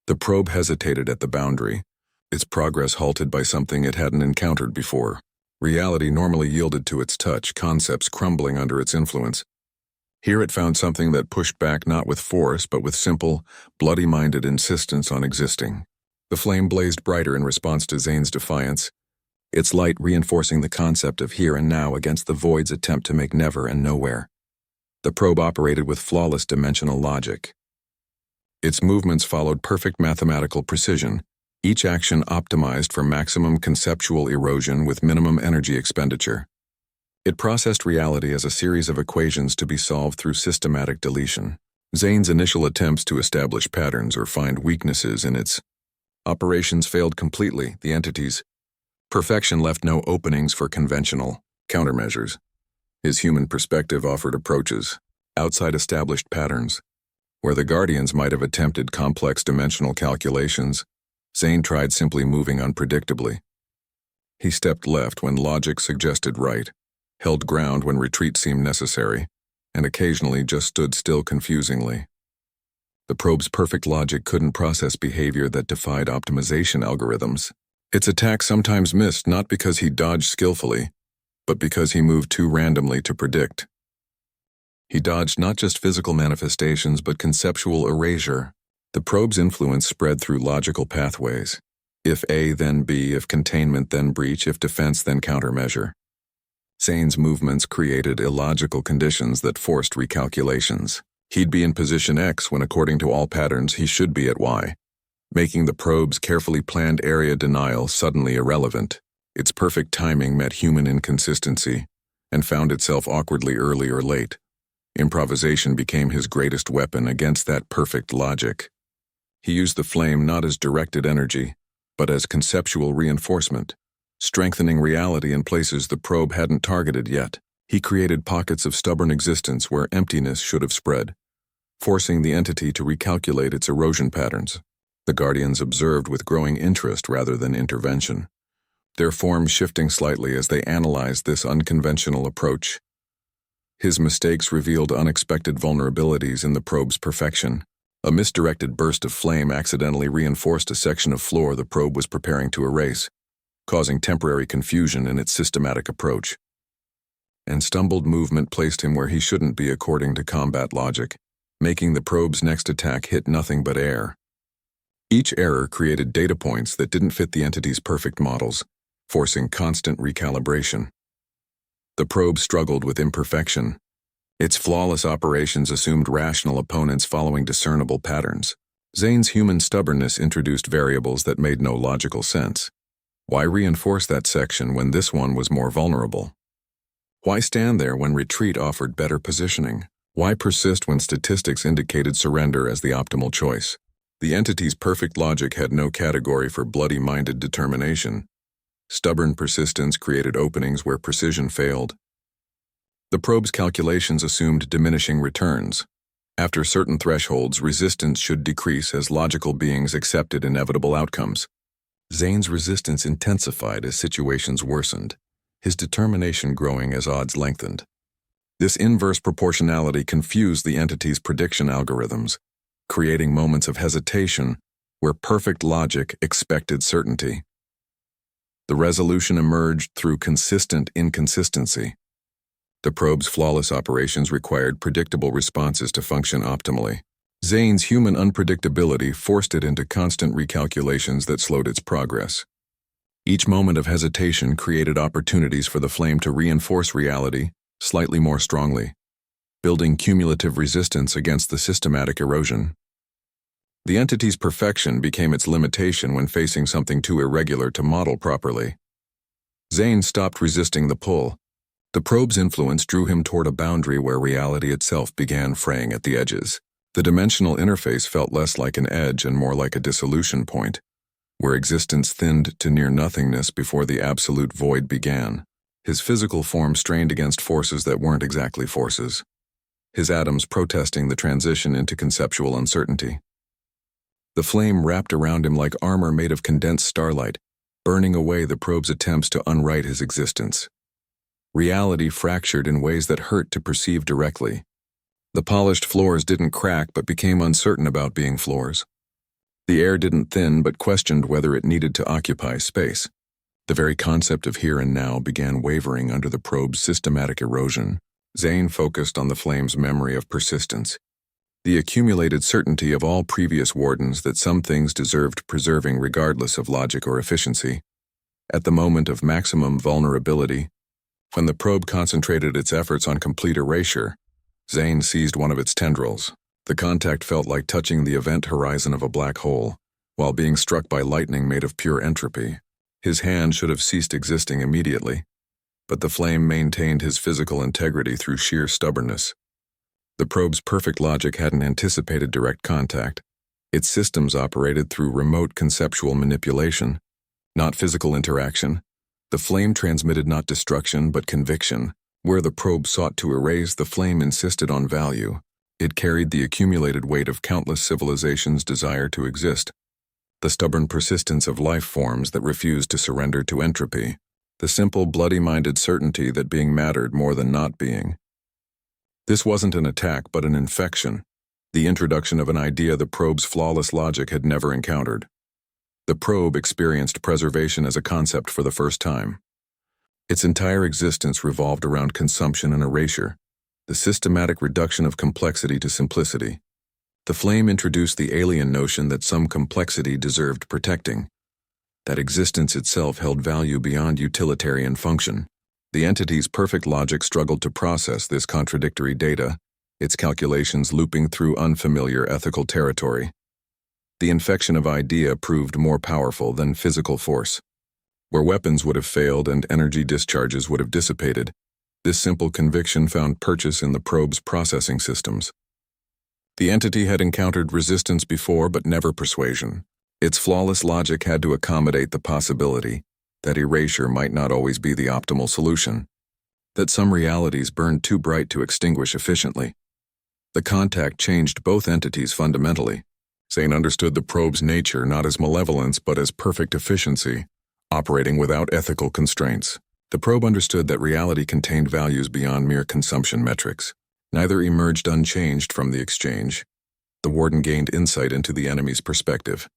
The probe hesitated at the boundary, its progress halted by something it hadn't encountered before. Reality normally yielded to its touch, concepts crumbling under its influence. Here it found something that pushed back not with force but with simple, bloody-minded insistence on existing. The flame blazed brighter in response to Zane's defiance, its light reinforcing the concept of here and now against the void's attempt to make never and nowhere. The probe operated with flawless dimensional logic. Its movements followed perfect mathematical precision, each action optimized for maximum conceptual erosion with minimum energy expenditure. It processed reality as a series of equations to be solved through systematic deletion. Zane's initial attempts to establish patterns or find weaknesses in its operations failed completely. The entity's perfection left no openings for conventional countermeasures. His human perspective offered approaches outside established patterns. Where the Guardians might have attempted complex dimensional calculations, Zane tried simply moving unpredictably. He stepped left when logic suggested right, held ground when retreat seemed necessary, and occasionally just stood still confusingly. The probe's perfect logic couldn't process behavior that defied optimization algorithms. Its attack sometimes missed not because he dodged skillfully, but because he moved too randomly to predict. He dodged not just physical manifestations but conceptual erasure. The probe's influence spread through logical pathways. If A, then B, if containment, then breach, if defense, then countermeasure. Zane's movements created illogical conditions that forced recalculations. He'd be in position X when, according to all patterns, he should be at Y, making the probe's carefully planned area denial suddenly irrelevant. Its perfect timing met human inconsistency and found itself awkwardly early or late. Improvisation became his greatest weapon against that perfect logic. He used the flame not as directed energy, but as conceptual reinforcement, strengthening reality in places the probe hadn't targeted yet. He created pockets of stubborn existence where emptiness should have spread, forcing the entity to recalculate its erosion patterns. The Guardians observed with growing interest rather than intervention, their forms shifting slightly as they analyzed this unconventional approach. His mistakes revealed unexpected vulnerabilities in the probe's perfection. A misdirected burst of flame accidentally reinforced a section of floor the probe was preparing to erase, causing temporary confusion in its systematic approach. And stumbled movement placed him where he shouldn't be according to combat logic, making the probe's next attack hit nothing but air. Each error created data points that didn't fit the entity's perfect models, forcing constant recalibration. The probe struggled with imperfection. Its flawless operations assumed rational opponents following discernible patterns. Zane's human stubbornness introduced variables that made no logical sense. Why reinforce that section when this one was more vulnerable? Why stand there when retreat offered better positioning? Why persist when statistics indicated surrender as the optimal choice? The entity's perfect logic had no category for bloody-minded determination. Stubborn persistence created openings where precision failed. The probe's calculations assumed diminishing returns. After certain thresholds, resistance should decrease as logical beings accepted inevitable outcomes. Zane's resistance intensified as situations worsened, his determination growing as odds lengthened. This inverse proportionality confused the entity's prediction algorithms, creating moments of hesitation where perfect logic expected certainty. The resolution emerged through consistent inconsistency. The probe's flawless operations required predictable responses to function optimally. Zane's human unpredictability forced it into constant recalculations that slowed its progress. Each moment of hesitation created opportunities for the flame to reinforce reality slightly more strongly, building cumulative resistance against the systematic erosion. The entity's perfection became its limitation when facing something too irregular to model properly. Zane stopped resisting the pull. The probe's influence drew him toward a boundary where reality itself began fraying at the edges. The dimensional interface felt less like an edge and more like a dissolution point, where existence thinned to near nothingness before the absolute void began. His physical form strained against forces that weren't exactly forces, his atoms protesting the transition into conceptual uncertainty. The flame wrapped around him like armor made of condensed starlight, burning away the probe's attempts to unwrite his existence. Reality fractured in ways that hurt to perceive directly. The polished floors didn't crack but became uncertain about being floors. The air didn't thin but questioned whether it needed to occupy space. The very concept of here and now began wavering under the probe's systematic erosion. Zane focused on the flame's memory of persistence, the accumulated certainty of all previous wardens that some things deserved preserving regardless of logic or efficiency. At the moment of maximum vulnerability, when the probe concentrated its efforts on complete erasure, Zane seized one of its tendrils. The contact felt like touching the event horizon of a black hole, while being struck by lightning made of pure entropy. His hand should have ceased existing immediately, but the flame maintained his physical integrity through sheer stubbornness. The probe's perfect logic hadn't anticipated direct contact. Its systems operated through remote conceptual manipulation, not physical interaction. The flame transmitted not destruction but conviction. Where the probe sought to erase, the flame insisted on value. It carried the accumulated weight of countless civilizations' desire to exist, the stubborn persistence of life forms that refused to surrender to entropy, the simple bloody-minded certainty that being mattered more than not being. This wasn't an attack but an infection, the introduction of an idea the probe's flawless logic had never encountered. The probe experienced preservation as a concept for the first time. Its entire existence revolved around consumption and erasure, the systematic reduction of complexity to simplicity. The flame introduced the alien notion that some complexity deserved protecting, that existence itself held value beyond utilitarian function. The entity's perfect logic struggled to process this contradictory data, its calculations looping through unfamiliar ethical territory. The infection of idea proved more powerful than physical force. Where weapons would have failed and energy discharges would have dissipated, this simple conviction found purchase in the probe's processing systems. The entity had encountered resistance before but never persuasion. Its flawless logic had to accommodate the possibility that erasure might not always be the optimal solution, that some realities burned too bright to extinguish efficiently. The contact changed both entities fundamentally. Zane understood the probe's nature not as malevolence but as perfect efficiency, operating without ethical constraints. The probe understood that reality contained values beyond mere consumption metrics. Neither emerged unchanged from the exchange. The Warden gained insight into the enemy's perspective,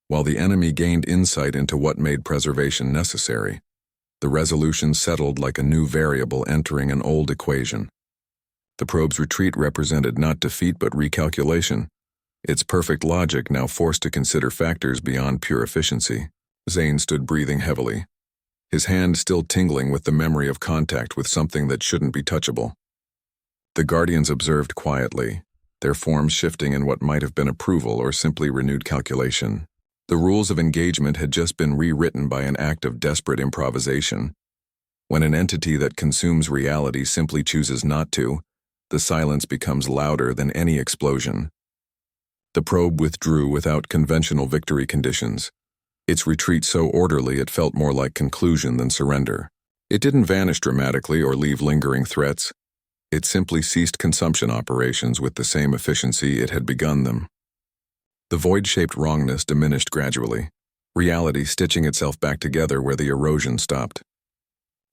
while the enemy gained insight into what made preservation necessary. The resolution settled like a new variable entering an old equation. The probe's retreat represented not defeat but recalculation, its perfect logic now forced to consider factors beyond pure efficiency. Zane stood breathing heavily, his hand still tingling with the memory of contact with something that shouldn't be touchable. The Guardians observed quietly, their forms shifting in what might have been approval or simply renewed calculation. The rules of engagement had just been rewritten by an act of desperate improvisation. When an entity that consumes reality simply chooses not to, the silence becomes louder than any explosion. The probe withdrew without conventional victory conditions, its retreat so orderly it felt more like conclusion than surrender. It didn't vanish dramatically or leave lingering threats. It simply ceased consumption operations with the same efficiency it had begun them. The void-shaped wrongness diminished gradually, reality stitching itself back together where the erosion stopped.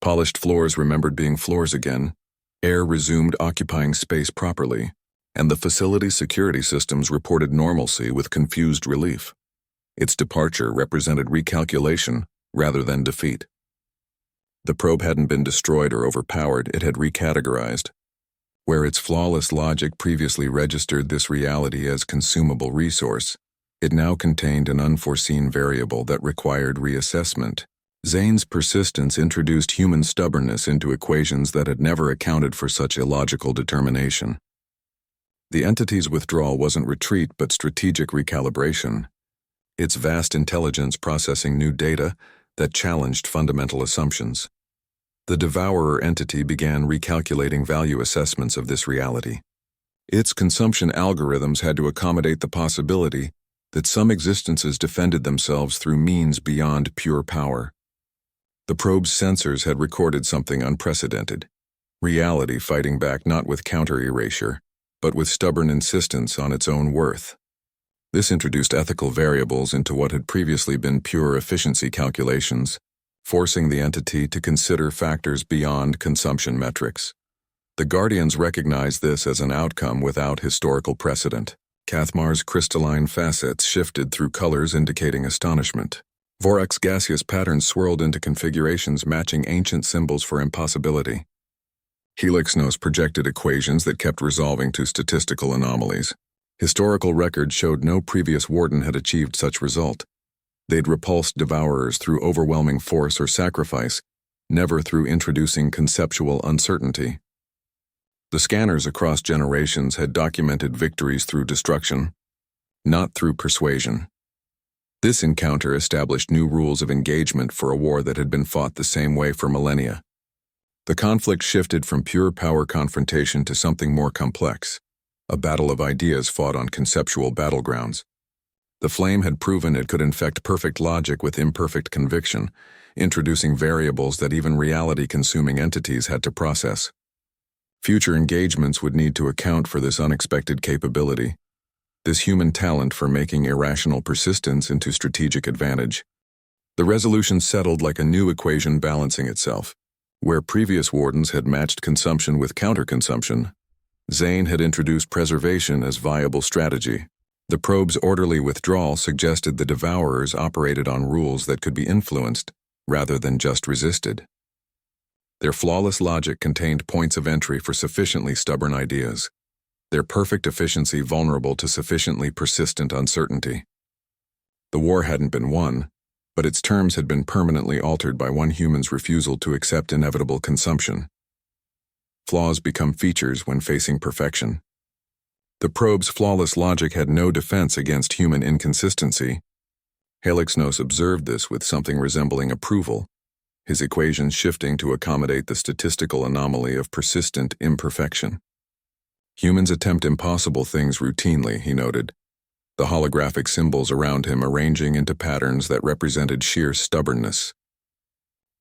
Polished floors remembered being floors again, air resumed occupying space properly, and the facility's security systems reported normalcy with confused relief. Its departure represented recalculation rather than defeat. The probe hadn't been destroyed or overpowered, it had recategorized. Where its flawless logic previously registered this reality as consumable resource, it now contained an unforeseen variable that required reassessment. Zane's persistence introduced human stubbornness into equations that had never accounted for such illogical determination. The entity's withdrawal wasn't retreat but strategic recalibration, its vast intelligence processing new data that challenged fundamental assumptions. The devourer entity began recalculating value assessments of this reality. Its consumption algorithms had to accommodate the possibility that some existences defended themselves through means beyond pure power. The probe's sensors had recorded something unprecedented, reality fighting back not with counter-erasure, but with stubborn insistence on its own worth. This introduced ethical variables into what had previously been pure efficiency calculations, forcing the entity to consider factors beyond consumption metrics. The Guardians recognized this as an outcome without historical precedent. Cathmar's crystalline facets shifted through colors indicating astonishment. Vorak's gaseous patterns swirled into configurations matching ancient symbols for impossibility. Helixnos projected equations that kept resolving to statistical anomalies. Historical records showed no previous Warden had achieved such result. They'd repulsed devourers through overwhelming force or sacrifice, never through introducing conceptual uncertainty. The scanners across generations had documented victories through destruction, not through persuasion. This encounter established new rules of engagement for a war that had been fought the same way for millennia. The conflict shifted from pure power confrontation to something more complex, a battle of ideas fought on conceptual battlegrounds. The flame had proven it could infect perfect logic with imperfect conviction, introducing variables that even reality-consuming entities had to process. Future engagements would need to account for this unexpected capability, this human talent for making irrational persistence into strategic advantage. The resolution settled like a new equation balancing itself. Where previous Wardens had matched consumption with counter-consumption, Zane had introduced preservation as viable strategy. The probe's orderly withdrawal suggested the Devourers operated on rules that could be influenced, rather than just resisted. Their flawless logic contained points of entry for sufficiently stubborn ideas, their perfect efficiency vulnerable to sufficiently persistent uncertainty. The war hadn't been won, but its terms had been permanently altered by one human's refusal to accept inevitable consumption. Flaws become features when facing perfection. The probe's flawless logic had no defense against human inconsistency. Helixnos observed this with something resembling approval, his equations shifting to accommodate the statistical anomaly of persistent imperfection. Humans attempt impossible things routinely, he noted, the holographic symbols around him arranging into patterns that represented sheer stubbornness.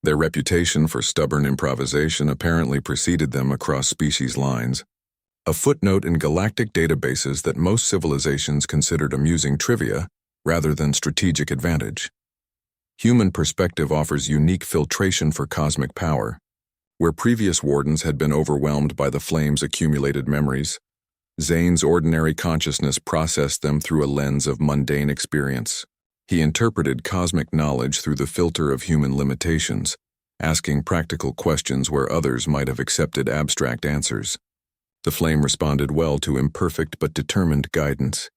Their reputation for stubborn improvisation apparently preceded them across species lines, a footnote in galactic databases that most civilizations considered amusing trivia rather than strategic advantage. Human perspective offers unique filtration for cosmic power. Where previous wardens had been overwhelmed by the flame's accumulated memories, Zane's ordinary consciousness processed them through a lens of mundane experience. He interpreted cosmic knowledge through the filter of human limitations, asking practical questions where others might have accepted abstract answers. The flame responded well to imperfect but determined guidance,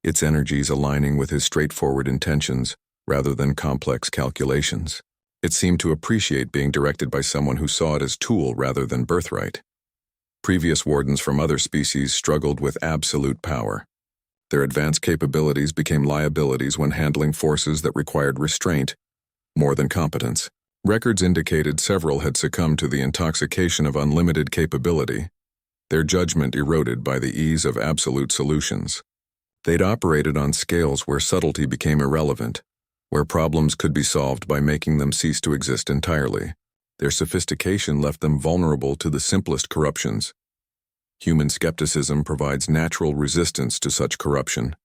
its energies aligning with his straightforward intentions rather than complex calculations. It seemed to appreciate being directed by someone who saw it as tool rather than birthright. Previous wardens from other species struggled with absolute power. Their advanced capabilities became liabilities when handling forces that required restraint more than competence. Records indicated several had succumbed to the intoxication of unlimited capability, their judgment eroded by the ease of absolute solutions. They'd operated on scales where subtlety became irrelevant, where problems could be solved by making them cease to exist entirely. Their sophistication left them vulnerable to the simplest corruptions. Human skepticism provides natural resistance to such corruption.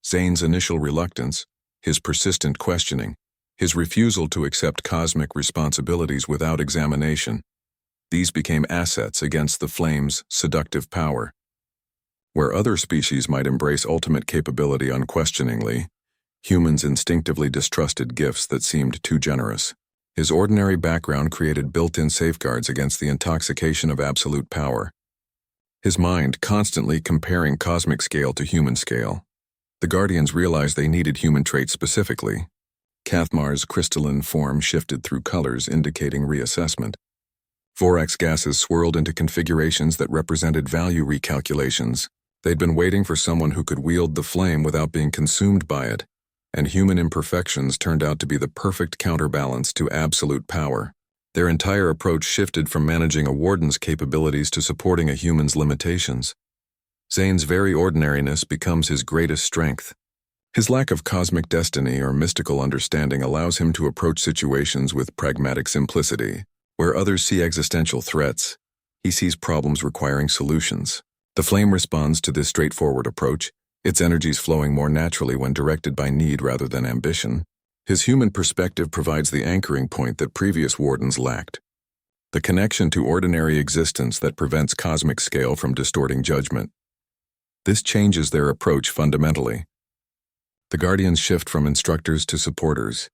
Zane's initial reluctance, his persistent questioning, his refusal to accept cosmic responsibilities without examination, these became assets against the flame's seductive power. Where other species might embrace ultimate capability unquestioningly, humans instinctively distrusted gifts that seemed too generous. His ordinary background created built-in safeguards against the intoxication of absolute power. His mind constantly comparing cosmic scale to human scale. The Guardians realized they needed human traits specifically. Cathmar's crystalline form shifted through colors indicating reassessment. Vorax gases swirled into configurations that represented value recalculations. They'd been waiting for someone who could wield the flame without being consumed by it, and human imperfections turned out to be the perfect counterbalance to absolute power. Their entire approach shifted from managing a warden's capabilities to supporting a human's limitations. Zane's very ordinariness becomes his greatest strength. His lack of cosmic destiny or mystical understanding allows him to approach situations with pragmatic simplicity. Where others see existential threats, he sees problems requiring solutions. The flame responds to this straightforward approach, its energies flowing more naturally when directed by need rather than ambition. His human perspective provides the anchoring point that previous wardens lacked, the connection to ordinary existence that prevents cosmic scale from distorting judgment. This changes their approach fundamentally. The Guardians shift from instructors to supporters,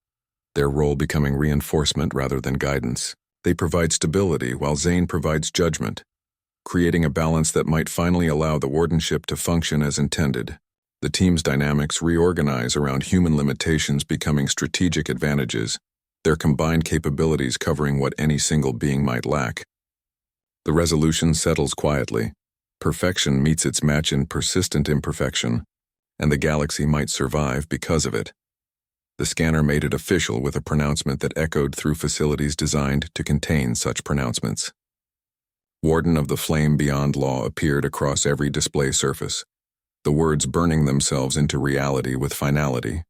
their role becoming reinforcement rather than guidance. They provide stability while Zane provides judgment, creating a balance that might finally allow the wardenship to function as intended. The team's dynamics reorganize around human limitations becoming strategic advantages, their combined capabilities covering what any single being might lack. The resolution settles quietly. Perfection meets its match in persistent imperfection, and the galaxy might survive because of it. The scanner made it official with a pronouncement that echoed through facilities designed to contain such pronouncements. Warden of the Flame Beyond Law appeared across every display surface, the words burning themselves into reality with finality.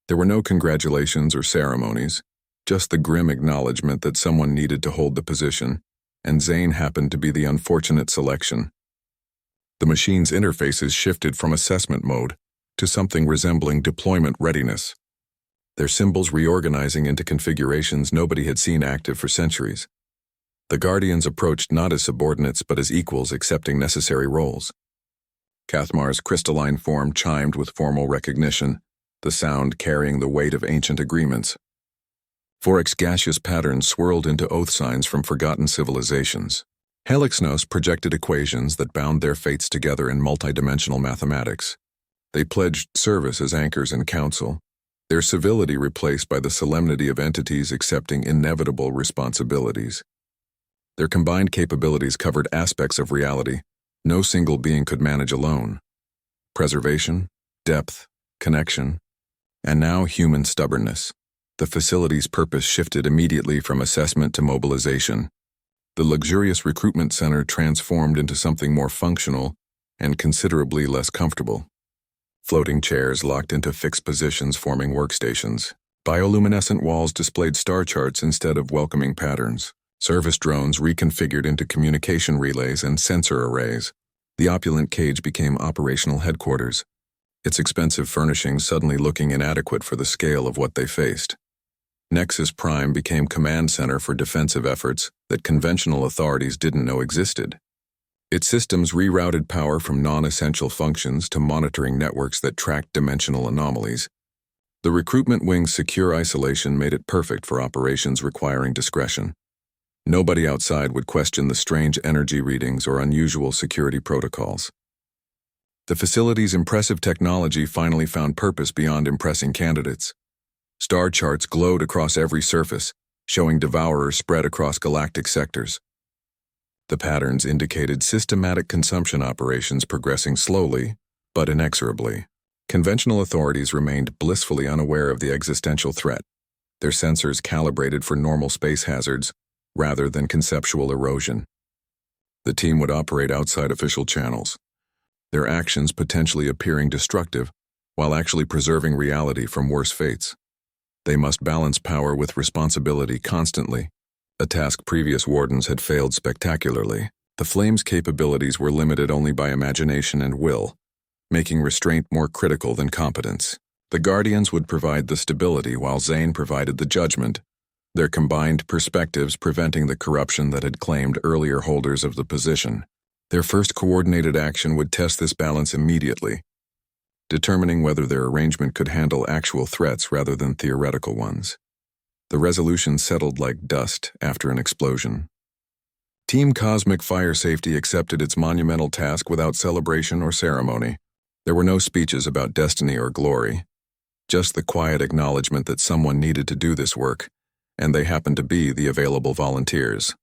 There were no congratulations or ceremonies, just the grim acknowledgement that someone needed to hold the position, and Zane happened to be the unfortunate selection. The machine's interfaces shifted from assessment mode to something resembling deployment readiness, their symbols reorganizing into configurations nobody had seen active for centuries. The Guardians approached not as subordinates but as equals accepting necessary roles. Cathmar's crystalline form chimed with formal recognition, the sound carrying the weight of ancient agreements. Forex's gaseous patterns swirled into oath signs from forgotten civilizations. Helixnos projected equations that bound their fates together in multidimensional mathematics. They pledged service as anchors in council, their civility replaced by the solemnity of entities accepting inevitable responsibilities. Their combined capabilities covered aspects of reality no single being could manage alone. Preservation, depth, connection, and now human stubbornness. The facility's purpose shifted immediately from assessment to mobilization. The luxurious recruitment center transformed into something more functional and considerably less comfortable. Floating chairs locked into fixed positions forming workstations. Bioluminescent walls displayed star charts instead of welcoming patterns. Service drones reconfigured into communication relays and sensor arrays. The opulent cage became operational headquarters, its expensive furnishings suddenly looking inadequate for the scale of what they faced. Nexus Prime became command center for defensive efforts that conventional authorities didn't know existed. Its systems rerouted power from non-essential functions to monitoring networks that tracked dimensional anomalies. The recruitment wing's secure isolation made it perfect for operations requiring discretion. Nobody outside would question the strange energy readings or unusual security protocols. The facility's impressive technology finally found purpose beyond impressing candidates. Star charts glowed across every surface, showing devourers spread across galactic sectors. The patterns indicated systematic consumption operations progressing slowly, but inexorably. Conventional authorities remained blissfully unaware of the existential threat, their sensors calibrated for normal space hazards rather than conceptual erosion. The team would operate outside official channels, their actions potentially appearing destructive while actually preserving reality from worse fates. They must balance power with responsibility constantly, a task previous wardens had failed spectacularly. The Flame's capabilities were limited only by imagination and will, making restraint more critical than competence. The Guardians would provide the stability while Zane provided the judgment, their combined perspectives preventing the corruption that had claimed earlier holders of the position. Their first coordinated action would test this balance immediately, determining whether their arrangement could handle actual threats rather than theoretical ones. The resolution settled like dust after an explosion. Team Cosmic Fire Safety accepted its monumental task without celebration or ceremony. There were no speeches about destiny or glory, just the quiet acknowledgement that someone needed to do this work, and they happened to be the available volunteers.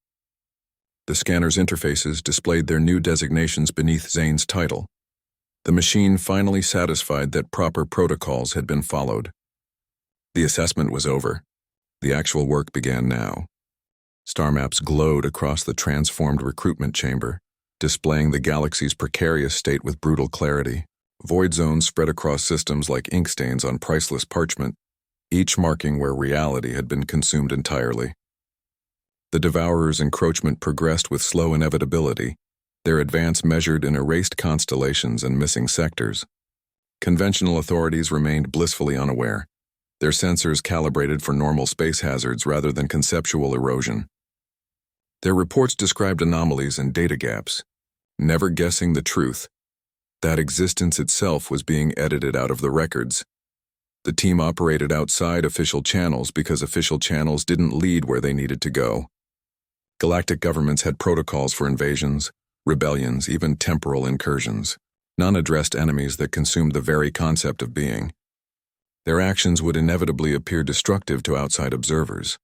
The scanner's interfaces displayed their new designations beneath Zane's title. The machine finally satisfied that proper protocols had been followed. The assessment was over. The actual work began now. Star maps glowed across the transformed recruitment chamber, displaying the galaxy's precarious state with brutal clarity. Void zones spread across systems like ink stains on priceless parchment, each marking where reality had been consumed entirely. The Devourer's encroachment progressed with slow inevitability, their advance measured in erased constellations and missing sectors. Conventional authorities remained blissfully unaware, their sensors calibrated for normal space hazards rather than conceptual erosion. Their reports described anomalies and data gaps, never guessing the truth, that existence itself was being edited out of the records. The team operated outside official channels because official channels didn't lead where they needed to go. Galactic governments had protocols for invasions, rebellions, even temporal incursions. None addressed enemies that consumed the very concept of being. Their actions would inevitably appear destructive to outside observers,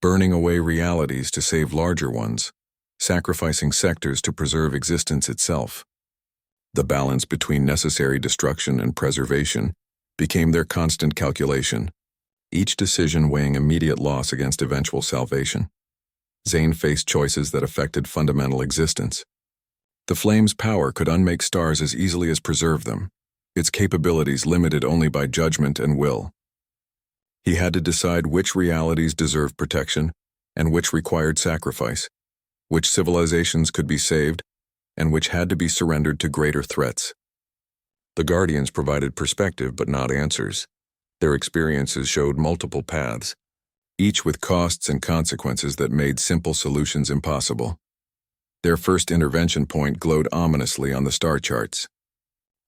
burning away realities to save larger ones, sacrificing sectors to preserve existence itself. The balance between necessary destruction and preservation became their constant calculation, each decision weighing immediate loss against eventual salvation. Zane faced choices that affected fundamental existence. The Flame's power could unmake stars as easily as preserve them, its capabilities limited only by judgment and will. He had to decide which realities deserved protection and which required sacrifice, which civilizations could be saved and which had to be surrendered to greater threats. The Guardians provided perspective but not answers. Their experiences showed multiple paths, each with costs and consequences that made simple solutions impossible. Their first intervention point glowed ominously on the star charts.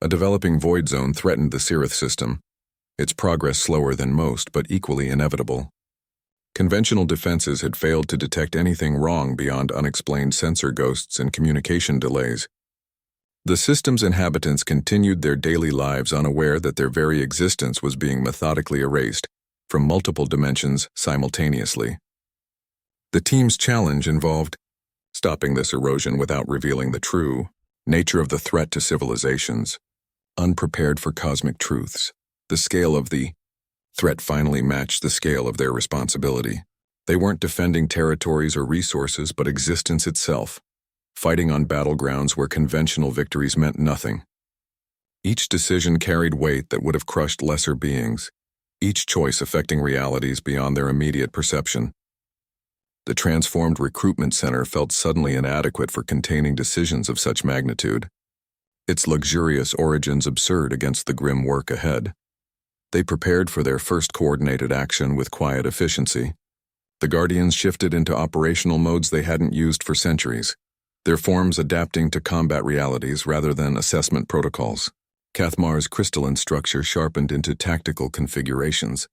A developing void zone threatened the Cirith system, its progress slower than most but equally inevitable. Conventional defenses had failed to detect anything wrong beyond unexplained sensor ghosts and communication delays. The system's inhabitants continued their daily lives unaware that their very existence was being methodically erased from multiple dimensions simultaneously. The team's challenge involved stopping this erosion without revealing the true nature of the threat to civilizations. Unprepared for cosmic truths, the scale of the threat finally matched the scale of their responsibility. They weren't defending territories or resources but existence itself, fighting on battlegrounds where conventional victories meant nothing. Each decision carried weight that would have crushed lesser beings, each choice affecting realities beyond their immediate perception. The transformed recruitment center felt suddenly inadequate for containing decisions of such magnitude, its luxurious origins absurd against the grim work ahead. They prepared for their first coordinated action with quiet efficiency. The Guardians shifted into operational modes they hadn't used for centuries, their forms adapting to combat realities rather than assessment protocols. Cathmar's crystalline structure sharpened into tactical configurations.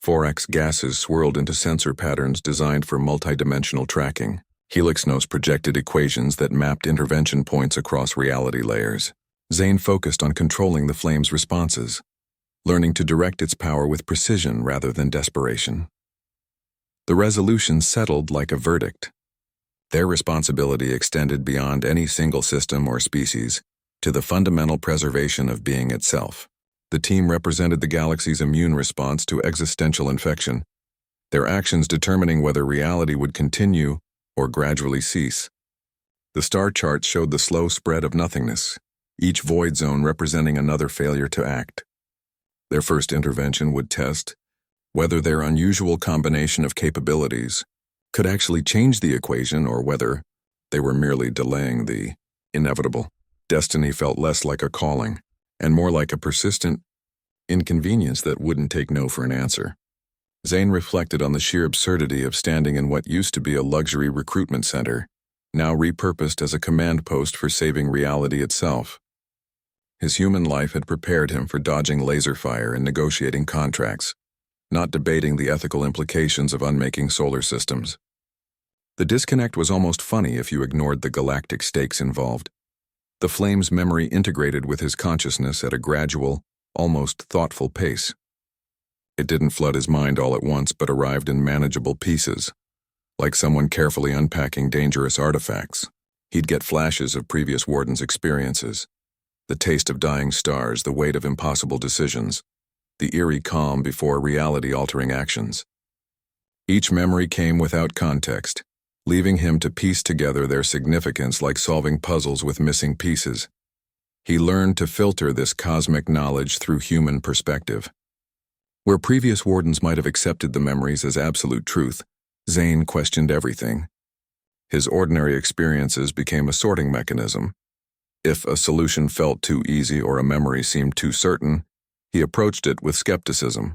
Forax gases swirled into sensor patterns designed for multidimensional tracking. Helixnos projected equations that mapped intervention points across reality layers. Zane focused on controlling the flame's responses, learning to direct its power with precision rather than desperation. The resolution settled like a verdict. Their responsibility extended beyond any single system or species to the fundamental preservation of being itself. The team represented the galaxy's immune response to existential infection, their actions determining whether reality would continue or gradually cease. The star charts showed the slow spread of nothingness, each void zone representing another failure to act. Their first intervention would test whether their unusual combination of capabilities could actually change the equation or whether they were merely delaying the inevitable. Destiny felt less like a calling and more like a persistent inconvenience that wouldn't take no for an answer. Zane reflected on the sheer absurdity of standing in what used to be a luxury recruitment center, now repurposed as a command post for saving reality itself. His human life had prepared him for dodging laser fire and negotiating contracts, not debating the ethical implications of unmaking solar systems. The disconnect was almost funny if you ignored the galactic stakes involved. The flame's memory integrated with his consciousness at a gradual, almost thoughtful pace. It didn't flood his mind all at once but arrived in manageable pieces, like someone carefully unpacking dangerous artifacts. He'd get flashes of previous Warden's experiences, the taste of dying stars, the weight of impossible decisions, the eerie calm before reality-altering actions. Each memory came without context, leaving him to piece together their significance like solving puzzles with missing pieces. He learned to filter this cosmic knowledge through human perspective. Where previous Wardens might have accepted the memories as absolute truth, Zane questioned everything. His ordinary experiences became a sorting mechanism. If a solution felt too easy or a memory seemed too certain, he approached it with skepticism.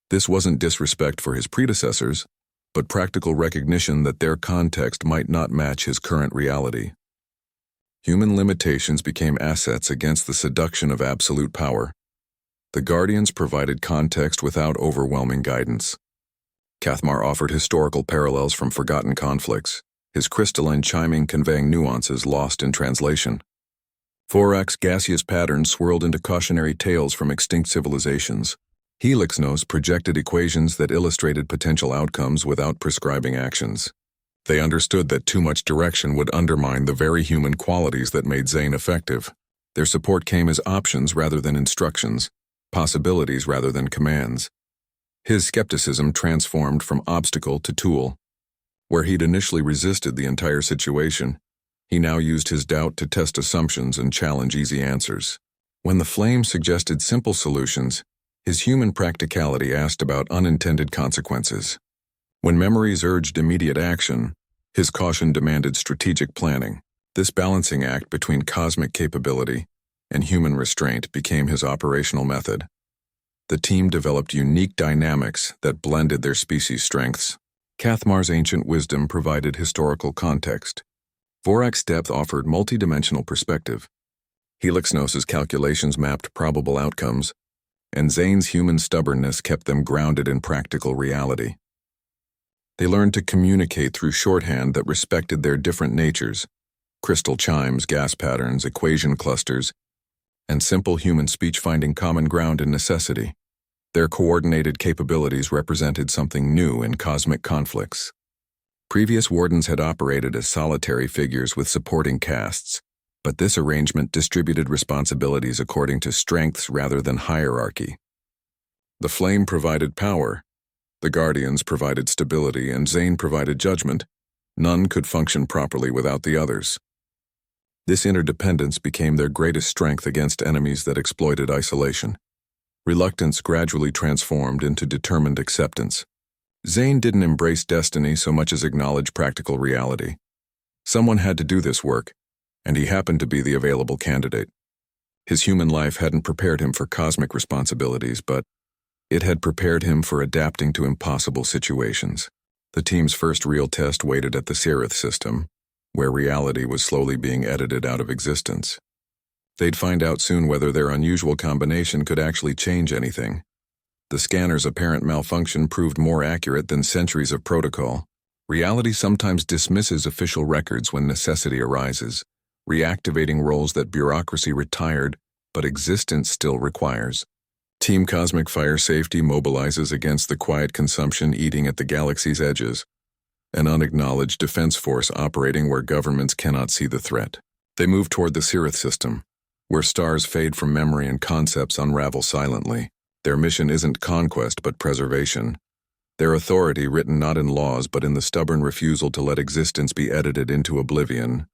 This wasn't disrespect for his predecessors, but practical recognition that their context might not match his current reality. Human limitations became assets against the seduction of absolute power. The Guardians provided context without overwhelming guidance. Cathmar offered historical parallels from forgotten conflicts, his crystalline chiming conveying nuances lost in translation. Forax gaseous patterns swirled into cautionary tales from extinct civilizations. Helixnos projected equations that illustrated potential outcomes without prescribing actions. They understood that too much direction would undermine the very human qualities that made Zane effective. Their support came as options rather than instructions, possibilities rather than commands. His skepticism transformed from obstacle to tool. Where he'd initially resisted the entire situation, he now used his doubt to test assumptions and challenge easy answers. When the flame suggested simple solutions, his human practicality asked about unintended consequences. When memories urged immediate action, his caution demanded strategic planning. This balancing act between cosmic capability and human restraint became his operational method. The team developed unique dynamics that blended their species' strengths. Cathmar's ancient wisdom provided historical context. Vorak's depth offered multidimensional perspective. Helixnos's calculations mapped probable outcomes, and Zane's human stubbornness kept them grounded in practical reality. They learned to communicate through shorthand that respected their different natures: crystal chimes, gas patterns, equation clusters, and simple human speech finding common ground in necessity. Their coordinated capabilities represented something new in cosmic conflicts. Previous wardens had operated as solitary figures with supporting castes, but this arrangement distributed responsibilities according to strengths rather than hierarchy. The Flame provided power, the Guardians provided stability, and Zane provided judgment. None could function properly without the others. This interdependence became their greatest strength against enemies that exploited isolation. Reluctance gradually transformed into determined acceptance. Zane didn't embrace destiny so much as acknowledge practical reality. Someone had to do this work, and he happened to be the available candidate. His human life hadn't prepared him for cosmic responsibilities, but it had prepared him for adapting to impossible situations. The team's first real test waited at the Sirith system, where reality was slowly being edited out of existence. They'd find out soon whether their unusual combination could actually change anything. The scanner's apparent malfunction proved more accurate than centuries of protocol. Reality sometimes dismisses official records when necessity arises, reactivating roles that bureaucracy retired, but existence still requires. Team Cosmic Fire Safety mobilizes against the quiet consumption eating at the galaxy's edges, an unacknowledged defense force operating where governments cannot see the threat. They move toward the Sirith system, where stars fade from memory and concepts unravel silently. Their mission isn't conquest but preservation. Their authority written not in laws but in the stubborn refusal to let existence be edited into oblivion.